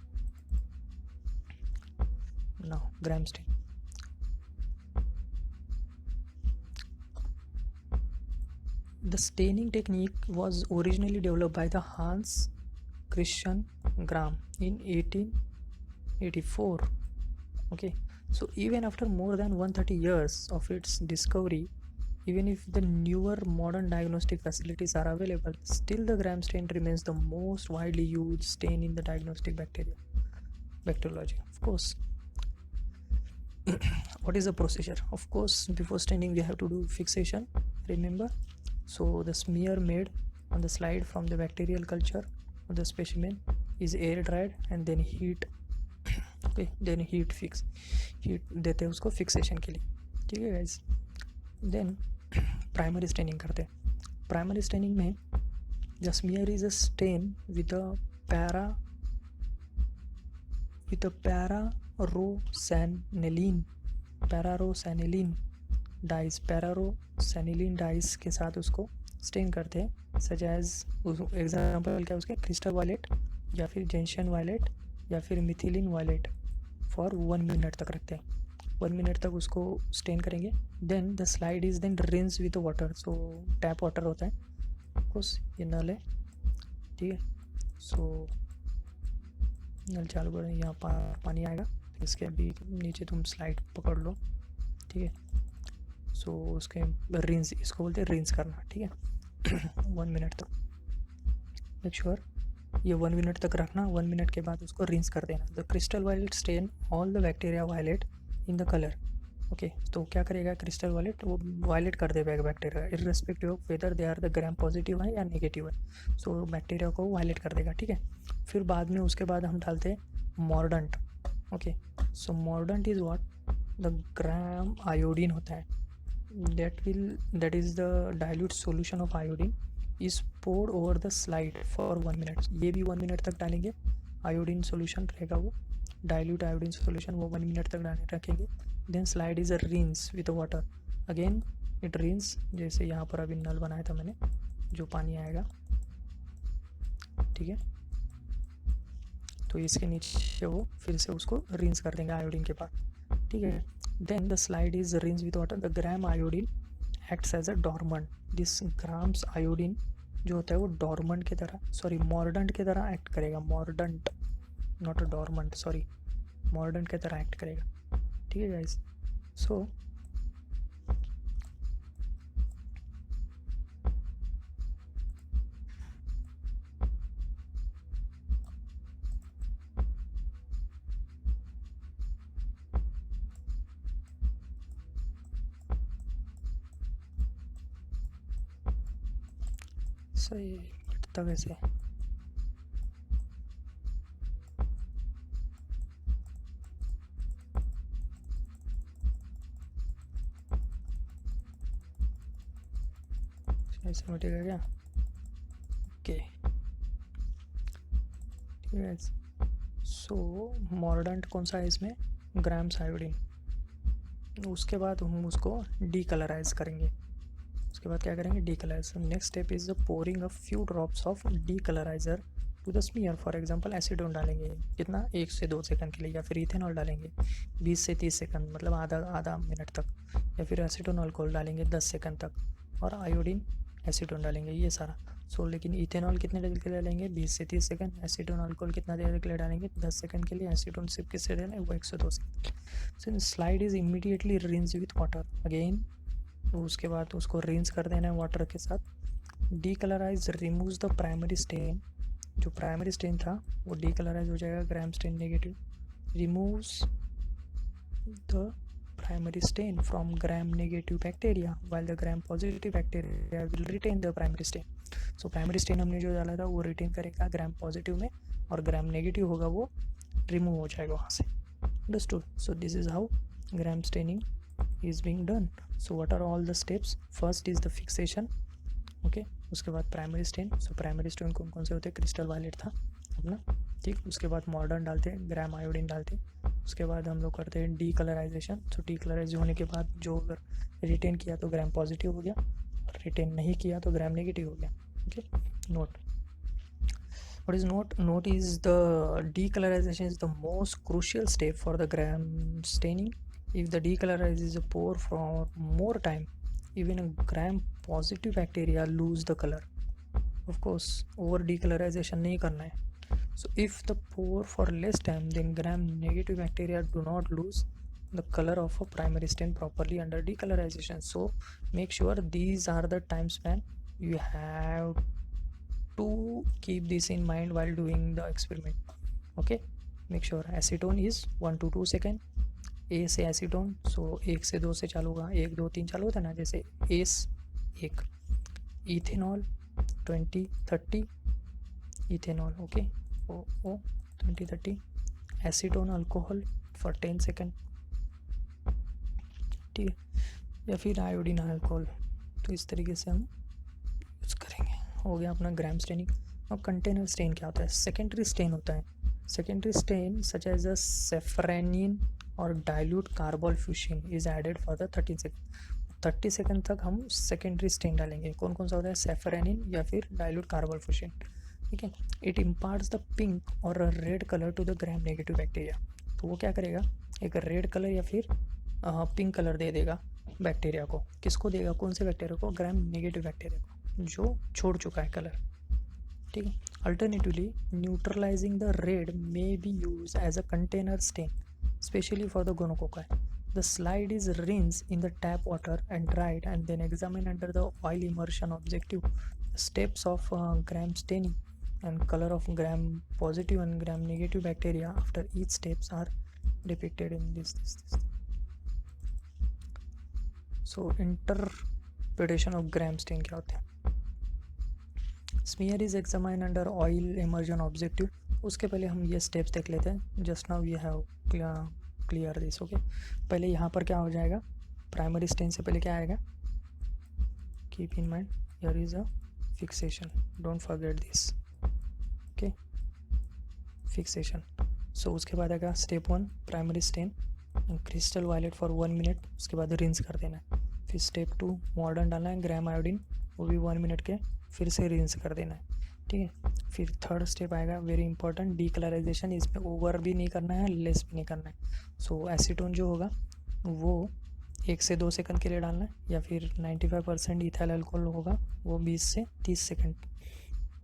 Now gram stain. The staining technique was originally developed by the Hans Christian Gram in 1884. Okay, so even after more than 130 years of its discovery, even if the newer modern diagnostic facilities are available, still the Gram stain remains the most widely used stain in the diagnostic bacteriology. Of course, what is the procedure? Of course, before staining we have to do fixation, remember. So the smear made on the slide from the bacterial culture of the specimen is air dried and then heat. Okay, then heat देते हैं उसको fixation के लिए, ठीक है guys. Then primary staining करते हैं. Primary staining में the smear is a stain with a pararosaniline dyes के साथ उसको स्टेन करते हैं. सच एज एग्जाम्पल क्या उसके क्रिस्टल वायलेट या फिर जेंशियन वायलेट या फिर मिथिलिन वायलेट फॉर 1 मिनट तक रखते हैं. 1 मिनट तक उसको स्टेन करेंगे. Then the slide is then rinse with water. So tap water होता है, ऑफकोर्स ये नल है, ठीक है. सो नल चालू करें, यहाँ पानी आएगा, इसके अभी नीचे तुम स्लाइड पकड़ लो, ठीक है. सो उसके रिंस, इसको बोलते हैं रिंस करना, ठीक है. 1 मिनट तक मेक श्योर ये 1 मिनट तक रखना. 1 मिनट के बाद उसको रिंस कर देना. The crystal violet stain all the bacteria violet in the colour. Okay, तो क्या करेगा क्रिस्टल वायलेट, वो वायलेट कर देगा bacteria irrespective of whether they are the gram positive है या नेगेटिव है. सो बैक्टीरिया को वायलेट कर देगा, ठीक है. फिर बाद में उसके बाद हम डालते हैं mordant. Okay, so mordant is what, the gram iodine होता है. that is the dilute solution of iodine is poured over the slide for 1 minute. ये भी 1 मिनट तक डालेंगे. आयोडीन सोल्यूशन रहेगा वो, डाइल्यूट आयोडीन सोल्यूशन, वो 1 मिनट तक डालने रखेंगे. Then slide is a rinse with water. Again it rinse, जैसे यहाँ पर अभी नल बनाया था मैंने, जो पानी आएगा, ठीक है. तो इसके नीचे वो फिर से उसको रिंस कर देंगे आयोडीन के बाद, ठीक है. Then the slide is rinsed with water. The gram iodine acts as a dormant. This grams iodine जो होता है वो dormant की तरह, सॉरी mordant की तरह एक्ट करेगा. mordant, not a dormant, sorry mordant की तरह एक्ट करेगा, ठीक है गाइस. सो सही बैठता वैसे. ऐसे बैठेगा क्या? ओके, ठीक है. सो मॉर्डेंट कौन सा है इसमें, ग्राम्स आयोडीन. उसके बाद हम उसको डीकलराइज करेंगे. उसके बाद क्या करेंगे, decolorize. Next step is the pouring a few drops of decolorizer to the smear. For example acetone डालेंगे, कितना, 1 से 2 सेकंड के लिए, या फिर इथेनॉल डालेंगे 20 से 30 सेकंड, मतलब आधा मिनट तक, या फिर एसीटोन अल्कोहल डालेंगे 10 सेकंड तक, और आयोडीन एसीटोन डालेंगे, ये सारा. सो लेकिन इथेनॉल कितने देर के लिए डालेंगे, 20 से 30 सेकंड. एसीटोन अल्कोहल कितना देर के लिए डालेंगे, 10 सेकंड के लिए. एसीटोन सिर्फ किससे डालेंगे, वो 1 से 2 second. So slide is immediately rinse with water again. उसके बाद उसको रिंस कर देना है वाटर के साथ. Decolorize removes the primary stain. जो प्राइमरी स्टेन था वो डीकलराइज हो जाएगा, gram stain negative. Removes the primary stain from gram negative bacteria while the gram positive bacteria will retain the primary stain. So primary stain हमने जो डाला था वो रिटेन करेगा ग्राम पॉजिटिव में, और ग्राम नेगेटिव होगा वो रिमूव हो जाएगा वहाँ से. Understood. So this is how gram staining is being done. So what are all the steps? First is the fixation. Okay, उसके बाद primary stain. So primary stain कौन कौन से होते हैं, क्रिस्टल वायलेट था अपना, ठीक. उसके बाद मॉर्डन डालते हैं, ग्राम आयोडीन डालते हैं. उसके बाद हम लोग करते हैं डीकलराइजेशन. सो डीकलराइज होने के बाद जो अगर रिटेन किया तो ग्राम पॉजिटिव हो गया, और रिटेन नहीं किया तो ग्राम नेगेटिव हो गया. Okay, note. What is note? Note is the decolorization is the most crucial step for the gram staining. If the decolorization is pour for more time, even a gram positive bacteria lose the colour. Of course over decolourisation नहीं करना है. So if the pour for less time, then gram negative bacteria do not lose the color of a primary stain properly under decolorization. So make sure these are the time span you have to keep this in mind while doing the experiment. Okay, make sure acetone is 1 to 2 second. A से acetone, so 1 से 2 से चालू होगा, 1 2 3 चालू होता है ना, जैसे S 1, ethanol 20 30, ethanol okay O 20 30, acetone alcohol for 10 second. ठीक है, या फिर आयोडीन अल्कोहल. तो इस तरीके से हम यूज़ करेंगे. हो गया अपना ग्राम स्टेनिंग. और कंटेनर स्टेन क्या होता है? सेकेंडरी स्टेन होता है. Secondary stain such as a safranin और dilute carbol fuchsin is added for the 30 second तक हम सेकेंडरी स्टेन डालेंगे. कौन कौन सा होता है? सेफ्रेनिन या फिर डाइल्यूट कार्बोल फ्यूशन. ठीक है. इट इम्पार्ट्स द पिंक और red colour to the gram negative bacteria. तो वो क्या करेगा? एक रेड कलर या फिर पिंक कलर दे देगा बैक्टीरिया को. किसको देगा? कौन से बैक्टीरिया को? ग्राम नेगेटिव बैक्टीरिया को जो छोड़ चुका है कलर. ठीक है. Alternatively neutralising the red may be use as a container stain specially for the gonococci. The slide is rinsed in the tap water and dried and then examined under the oil immersion objective. The steps of gram staining and color of gram positive and gram negative bacteria after each steps are depicted in this. So interpretation of gram stain क्या होते हैं? Smear is examined under oil immersion objective. उसके पहले हम ये steps देख लेते हैं. Just now we have clear this. Okay, पहले यहाँ पर क्या हो जाएगा? प्राइमरी स्टेन से पहले क्या आएगा? Keep in mind here is a fixation, don't forget this. Okay, fixation. So उसके बाद आएगा step 1 primary stain crystal violet for 1 minute. उसके बाद रिंस कर देना है. फिर स्टेप 2 मॉडर्न डालना है, ग्राम आयोडीन, वो भी 1 मिनट के, फिर से रिंस कर देना है. ठीक है. फिर थर्ड स्टेप आएगा वेरी इंपॉर्टेंट, डीकलराइजेशन. इसमें ओवर भी नहीं करना है, लेस भी नहीं करना है. सो एसीटोन जो होगा वो 1 से 2 सेकंड के लिए डालना है, या फिर 95% इथाइल अल्कोहल होगा वो 20 से 30 सेकंड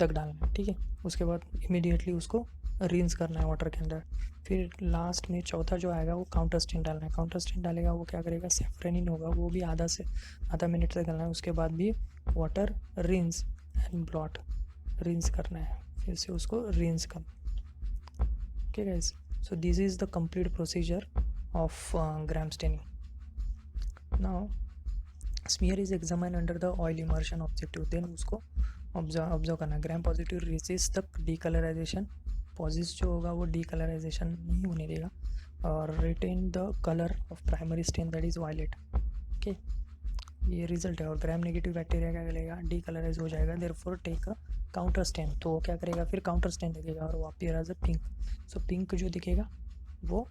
तक डालना है. ठीक है. उसके बाद इमीडिएटली उसको रिंस करना है वाटर के अंदर. फिर लास्ट में चौथा जो आएगा वो काउंटर स्टेन डालना है. काउंटर स्टेन डालेगा वो क्या करेगा? सेफ्रेनिन होगा, वो भी आधा मिनट तक डालना है. उसके बाद भी water rinse and blot rinse करना है, फिर से उसको रिंस करना. Okay guys, so this is the complete procedure of gram staining. Now smear is examine under the oil immersion objective. Then उसको ऑब्जर्व करना. ग्राम पॉजिटिव रेसिस्ट तक decolourisation. Positive जो होगा वो डीकलराइजेशन नहीं होने देगा और retain the colour of primary stain that is violet. Okay, ये रिजल्ट है. और ग्राम नेगेटिव बैक्टीरिया क्या करेगा? डीकलराइज हो जाएगा. Therefore take a counter stain. तो वो क्या करेगा? फिर काउंटर स्टेन दिखेगा और वो appear as a pink. So pink जो दिखेगा वो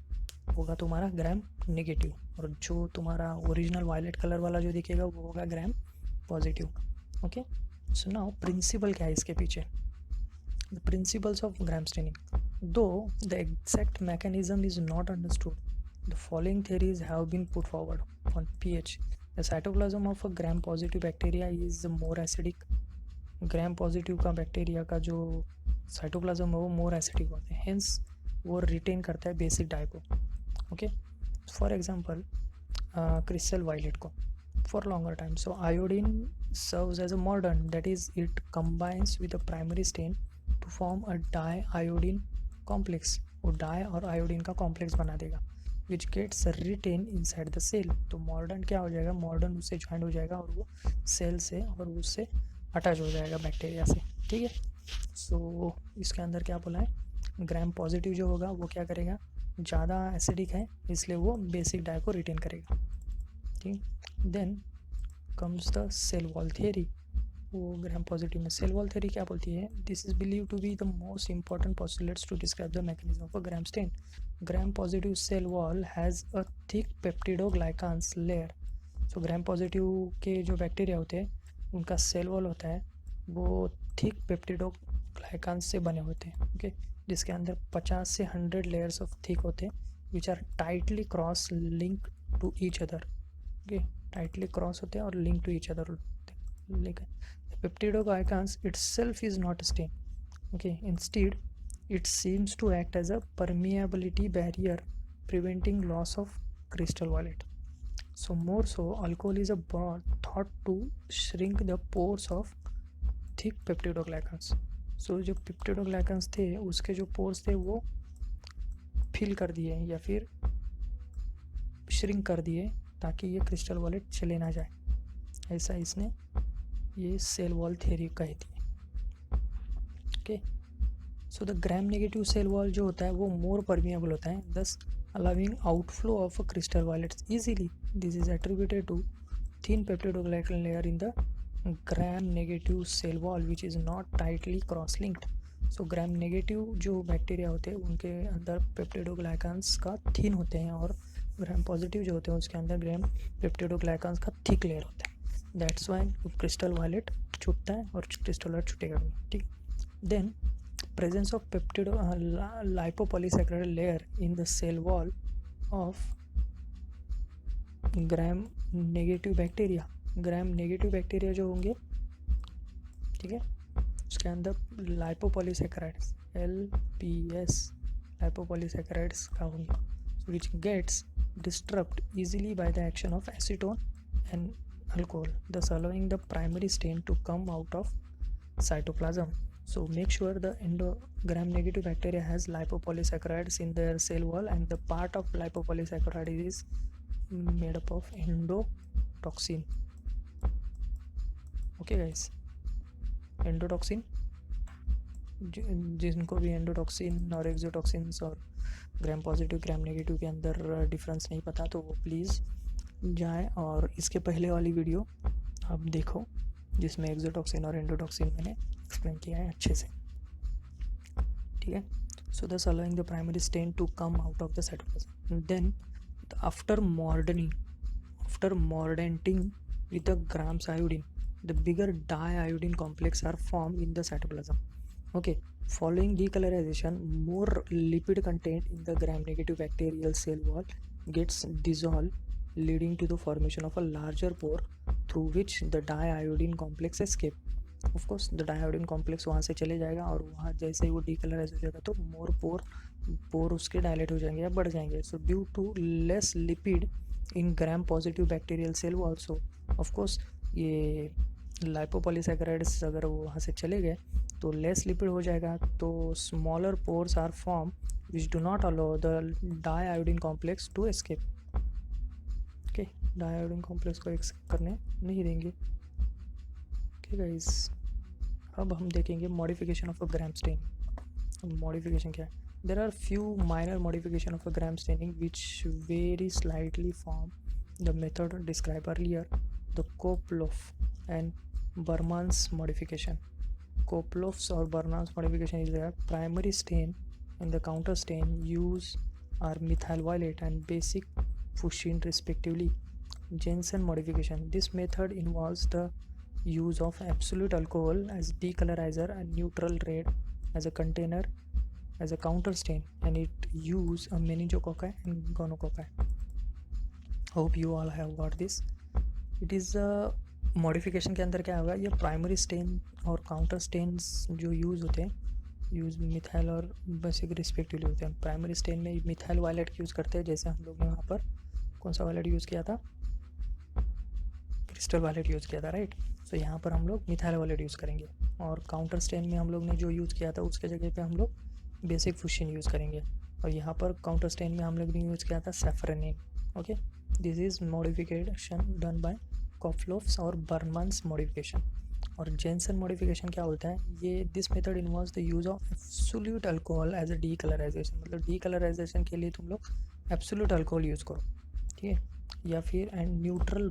होगा तुम्हारा ग्राम नेगेटिव, और जो तुम्हारा ओरिजिनल वायलेट कलर वाला जो दिखेगा वो होगा gram positive. Okay, so now principle क्या है इसके पीछे? The principles of gram staining. Though the exact mechanism is not understood, the following theories have been put forward. On pH, the cytoplasm of a gram positive bacteria is more acidic. Gram positive का bacteria का जो cytoplasm है वो more acidic होते हैं, hence वो retain करता है बेसिक डाई को. Okay, for example crystal violet को for longer time. So iodine serves as a mordant, that is it combines with a primary stain to form a dye iodine complex. वो dye और iodine का complex बना देगा which gets retain inside the cell. तो mordant क्या हो जाएगा? Modern उससे ज्वाइंट हो जाएगा और वो सेल से और उससे अटैच हो जाएगा बैक्टीरिया से. ठीक है. सो इसके अंदर क्या बोला है? ग्राम पॉजिटिव जो होगा वो क्या करेगा? ज़्यादा एसिडिक है इसलिए वो बेसिक डाई को रिटेन करेगा. ठीक. Then comes the cell wall theory. वो ग्राम पॉजिटिव में सेल वॉल थियरी क्या बोलती है? This is believe to be the most important postulates to describe the mechanism of a gram stain. Gram positive cell wall has a thick peptidoglycans layer. So gram positive के जो bacteria होते हैं उनका cell wall होता है वो thick पेप्टिडोग्लाइकान्स से बने होते हैं. ओके, जिसके अंदर 50 से 100 लेयर्स ऑफ थिक होते हैं which are tightly cross link to each other. Okay, tightly cross होते हैं और लिंक टू ईच अदर होते हैं. लेकिन peptidoglycans itself is not a stain. Okay, instead it seems to act as a permeability barrier, preventing loss of crystal violet. So more so, alcohol is thought to shrink the pores of thick peptidoglycans. So जो peptidoglycans थे उसके जो pores थे वो fill कर दिए या फिर श्रिंक कर दिए ताकि ये क्रिस्टल वॉलेट चले ना जाए, ऐसा इसने ये सेल वॉल थ्योरी कही थी. Okay, so the gram negative cell wall जो होता है वो मोर परमिएबल होता है, thus allowing outflow of crystal violets easily. This is attributed to thin peptidoglycan layer in the gram negative cell wall which is not tightly cross linked. So gram negative जो bacteria होते हैं उनके अंदर peptidoglycans का thin होते हैं और gram positive जो होते हैं उसके अंदर ग्राम पेप्टिडोग्लाइकन्स का थिक लेयर होता है. दैट्स वाई क्रिस्टल वायलेट छूटता है और क्रिस्टल वायलेट छूटेगा नहीं. ठीक. Then presence of peptido lipopolysaccharide layer in the cell wall of gram negative bacteria. Gram negative bacteria जो होंगे, ठीक है, उसके अंदर लाइपोपॉलीसैकेराइड्स LPS लाइपोपॉलीसैकेराइड्स का होंगे, which gets disrupted easily by the action of acetone and alcohol, thus allowing the primary stain to come out of cytoplasm. So make sure the gram negative bacteria has lipopolysaccharides in their cell wall, and the part of lipopolysaccharide is made up of endotoxin. Okay guys, endotoxin, जिनको भी endotoxin और exotoxins और gram positive gram negative के अंदर difference नहीं पता तो वो प्लीज़ जाएं और इसके पहले वाली वीडियो आप देखो जिसमें एक्सोटॉक्सिन और एंडोटॉक्सिन मैंने एक्सप्लेन किया है अच्छे से. ठीक है. So thus allowing the primary stain to come out of the cytoplasm. Then after mordanting with the gram's iodine, the bigger diiodine complex are formed in the cytoplasm. Okay, following decolorization, more lipid content in the gram negative bacterial cell wall gets dissolved, leading to the formation of a larger pore through which the diiodine complex escape. Of course the diiodine complex वहाँ से चले जाएगा और वहाँ जैसे ही वो decolorize हो जाएगा तो more pore उसके dilate हो जाएंगे या बढ़ जाएंगे. So due to less lipid in gram positive bacterial cell wall, so of course ये लाइपोपॉलीसैकेराइड्स अगर वो वहाँ से चले गए तो लेस लिपिड हो जाएगा, तो smaller pores are form which do not allow the diiodine complex to escape. Okay, diiodine complex को एस्केप करने नहीं देंगे. ओके गाइस, अब हम देखेंगे modification of a gram stain. Modification क्या है? There are few minor modification of a gram staining which vary slightly from the method describe earlier, the Koploff and Burman's modification. Koploff's or Burman's modification is a primary stain and the counter stain use are methyl violet and basic fuchsin respectively. Jensen modification. This method involves the use of absolute alcohol as decolorizer and neutral red as a container as a counter stain, and it use a meningococci and gonococci. Hope you all have got this. It is modification के अंदर क्या होगा, ये primary stand और counter stains जो use होते हैं, use methyl और बेसिक रिस्पेक्टिवली होते हैं. प्राइमरी स्टेन में मिथाइल वायलेट यूज़ करते हैं, जैसे हम लोग ने वहाँ पर कौन सा वायलेट यूज़ किया था, क्रिस्टल वायलेट यूज़ किया था, राइट. सो यहाँ पर हम लोग मिथाइल वायलेट यूज़ करेंगे और काउंटर स्टेन में हम लोग ने जो यूज़ किया था उसके जगह पे हम लोग बेसिक फुशिन यूज़ करेंगे, और यहाँ पर काउंटर स्टेन में हम लोग ने यूज़ किया था safranin. Okay, this is modification done by Koploff's और Burman's मॉडिफिकेशन. और जेंसन मॉडिफिकेशन क्या होता है, ये this method involves the use of absolute alcohol as a decolourisation. मतलब डीकलराइजेशन के लिए तुम लोग एब्सोल्यूट अल्कोहल यूज़ करो, ठीक है, या फिर एंड न्यूट्रल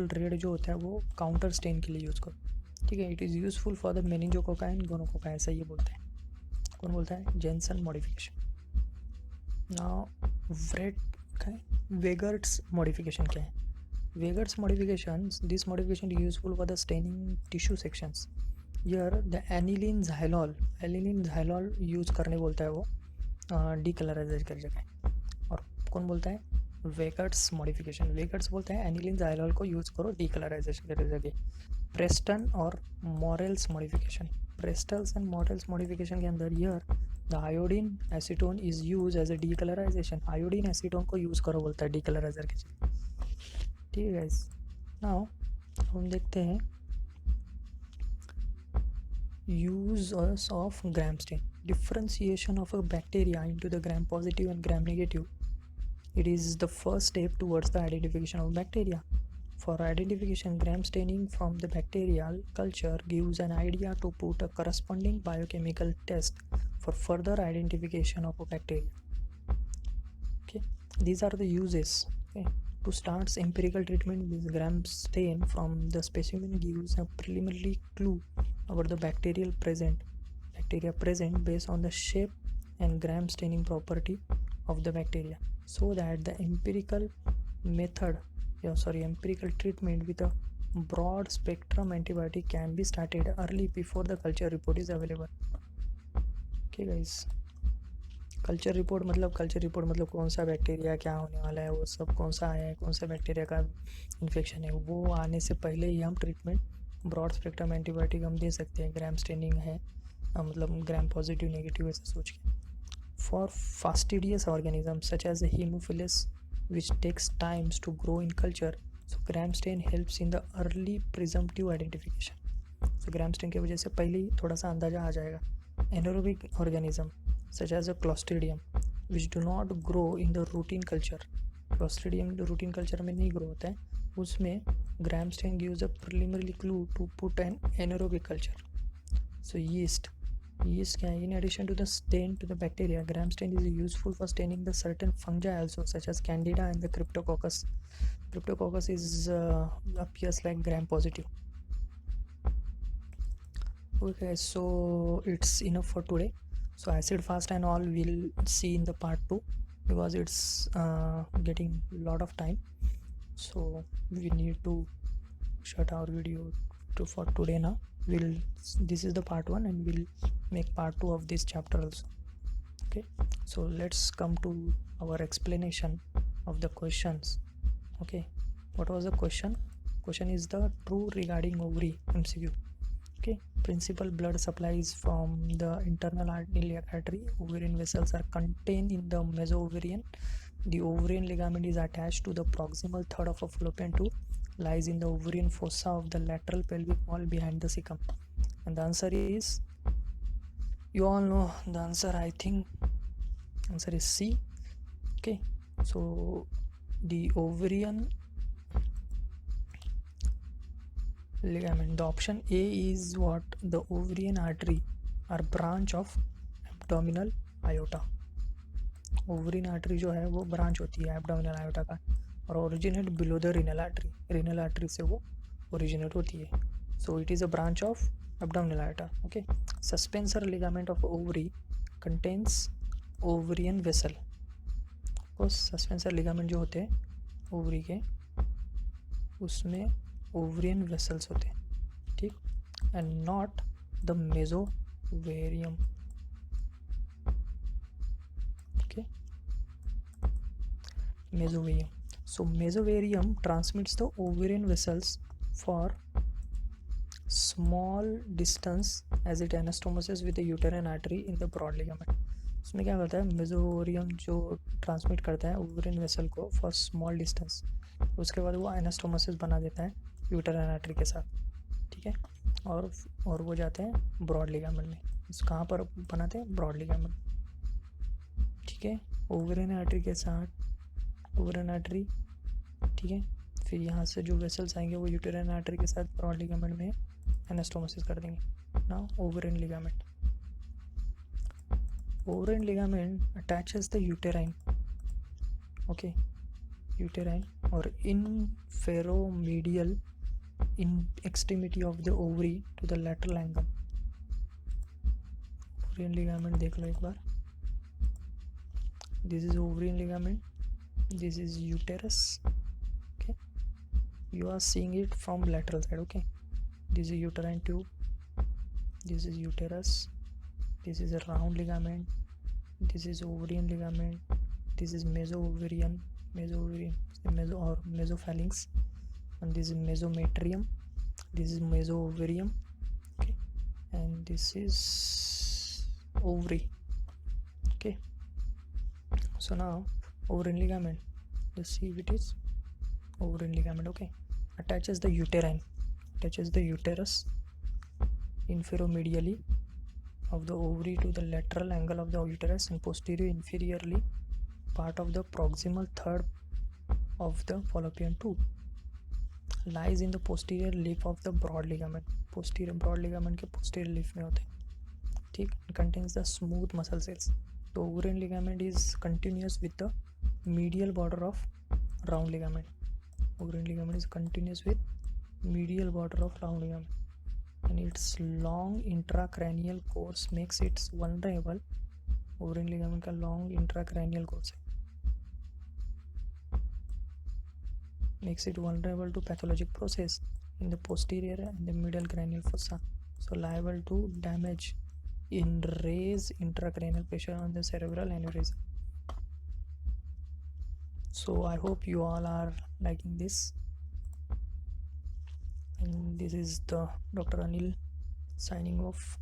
रेड जो होता है वो काउंटर स्टेन के लिए यूज़ करो, ठीक है. It is useful for the meningococci and gonococci, ऐसा ये बोलते हैं. कौन बोलता है? Jensen modification. Now Weigert's modification क्या है? Weger's modifications, this modification is useful for the staining tissue sections. Here the aniline xylol use करने बोलता है वो डीकलराइज कर जगह. और कौन बोलता है? वेगट्स मॉडिफिकेशन, वेगट्स बोलते हैं एनिलीन जाइलॉल को यूज़ करो डीकलराइजेशन के जगह। प्रेस्टन और Morel's modification, Preston's and Morel's modification के अंदर here the iodine acetone is use as a decolorization, iodine acetone को यूज़ करो बोलता है डीकलराइजर के जगह। ठीक है गाइस, नाउ हम देखते हैं use of gram stain, differentiation of a bacteria into the gram positive and gram negative. It is the first step towards the identification of bacteria. For identification, gram staining from the bacterial culture gives an idea to put a corresponding biochemical test for further identification of a bacteria. Okay, these are the uses. Okay, to start empirical treatment with gram stain from the specimen gives a preliminary clue about the bacteria present based on the shape and gram staining property of the bacteria, so that the empirical treatment with a broad spectrum antibiotic can be started early before the culture report is available. Okay guys, culture report मतलब कौन सा bacteria क्या होने वाला है, वो सब कौन सा आया है, कौन सा बैक्टीरिया का इन्फेक्शन है, वो आने से पहले ही हम ट्रीटमेंट ब्रॉड स्पेक्ट्रम एंटीबायोटिक हम दे सकते हैं। ग्राम स्टेनिंग है मतलब ग्राम पॉजिटिव नेगेटिव ऐसा सोच के। For fastidious organism such as haemophilus which takes times to grow in culture, so gram stain helps in the early presumptive identification. So gram stain की वजह से पहले ही थोड़ा सा अंदाज़ा आ जाएगा। Anaerobic organism such as a clostridium which do not grow in the routine culture, clostridium routine culture में नहीं grow होता है, उसमें gram stain gives a preliminary clue to put an anaerobic culture. So yeast क्या है? In addition to the stain to the bacteria, gram stain is useful for staining the certain fungi also, such as candida and the cryptococcus. Cryptococcus is appears like gram positive. Okay, so it's enough for today. So acid fast and all we'll see in the part 2 because it's getting a lot of time, so we need to shut our video for today now. This is the part 1 and we'll make part 2 of this chapter also. Okay, so let's come to our explanation of the questions. Okay, what was the question is the true regarding ovary MCQ. Okay, principal blood supplies from the internal iliac artery. Ovarian vessels are contained in the mesoovarian. The ovarian ligament is attached to the proximal third of a fallopian tube, lies in the ovarian fossa of the lateral pelvic wall behind the cecum. And the answer is, you all know the answer. I think answer is C. Okay, so the ovarian ligament, the option A is what? The ovarian artery or branch of abdominal aorta. Ovarian artery जो है वो branch होती है abdominal aorta का और originate below the renal artery, renal artery से वो originate होती है। So it is a branch of abdominal aorta. Okay, suspensory ligament of ovary contains ovarian vessel. वो सस्पेंसर लिगामेंट जो होते हैं ओवरी के उसमें ओवरियन वेसल्स होते हैं, ठीक, and not the mesovarium. Okay, mesovarium. So mesovarium transmits the ovarian vessels for small distance as it anastomosis with the uterine artery in the broad ligament. उसमें क्या करता है, मेसोवेरियम जो ट्रांसमिट करता है ओवरियन वेसल को फॉर स्मॉल डिस्टेंस, उसके बाद वो एनास्टोमोसिस बना देता है यूटेराइन आर्टरी के साथ, ठीक है, और वो जाते हैं ब्रॉड लिगामेंट में। कहाँ पर बनाते हैं? ब्रॉड लिगामेंट, ठीक है, ओवरियन आर्टरी के साथ ओवरियन आर्टरी, ठीक है, फिर यहाँ से जो वेसल्स आएंगे वो यूटेराइन आर्टरी के साथ ब्रॉड लिगामेंट में एनास्टोमोसिस कर देंगे ना ovarian ligament. Ovarian ligament attaches the uterine, okay, uterine और infero-medial in extremity of the ovary to the lateral angle। ovarian ligament देख लो एक बार, this is ovarian ligament, this is uterus, okay, you are seeing it from lateral side, okay, this is uterine tube, this is uterus, this is a round ligament, this is ovarian ligament, this is meso-ovarian mesoovarium, or mesophalanx, and this is mesometrium, this is mesoovarium, okay, and this is ovary. Okay, so now ovarian ligament, let's see if it is ovarian ligament. Okay, attaches the uterus inferomedially of the ovary to the lateral angle of the uterus and posterior inferiorly part of the proximal third of the fallopian tube. Lies in the posterior leaf of the broad ligament. posterior broad ligament के posterior leaf में होते हैं, ठीक. Contains the smooth muscle cells. The ovarian ligament is continuous with the medial border of round ligament. Ovarian ligament is continuous with medial border of round ligament, and its long intracranial course makes it vulnerable. Ovarian ligament का long intracranial course है, makes it vulnerable to pathologic process in the posterior and the middle cranial fossa, so liable to damage in raise intracranial pressure on the cerebral aneurysm. So I hope you all are liking this, and this is the Dr. Anil signing off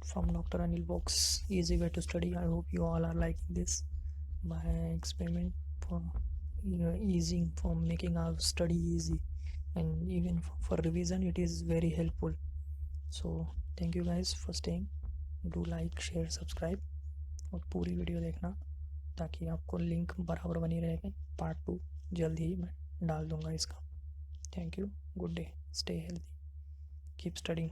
from Dr. Anil Box, easy way to study. I hope you all are liking this, my experiment for easing, for making our study easy, and even for revision it is very helpful. So thank you guys for staying. Do like, share, subscribe और पूरी video देखना ताकि आपको link बराबर बनी रहेगी. Part 2 जल्द ही मैं डाल दूंगा इसका. Thank you, good day, stay healthy, keep studying.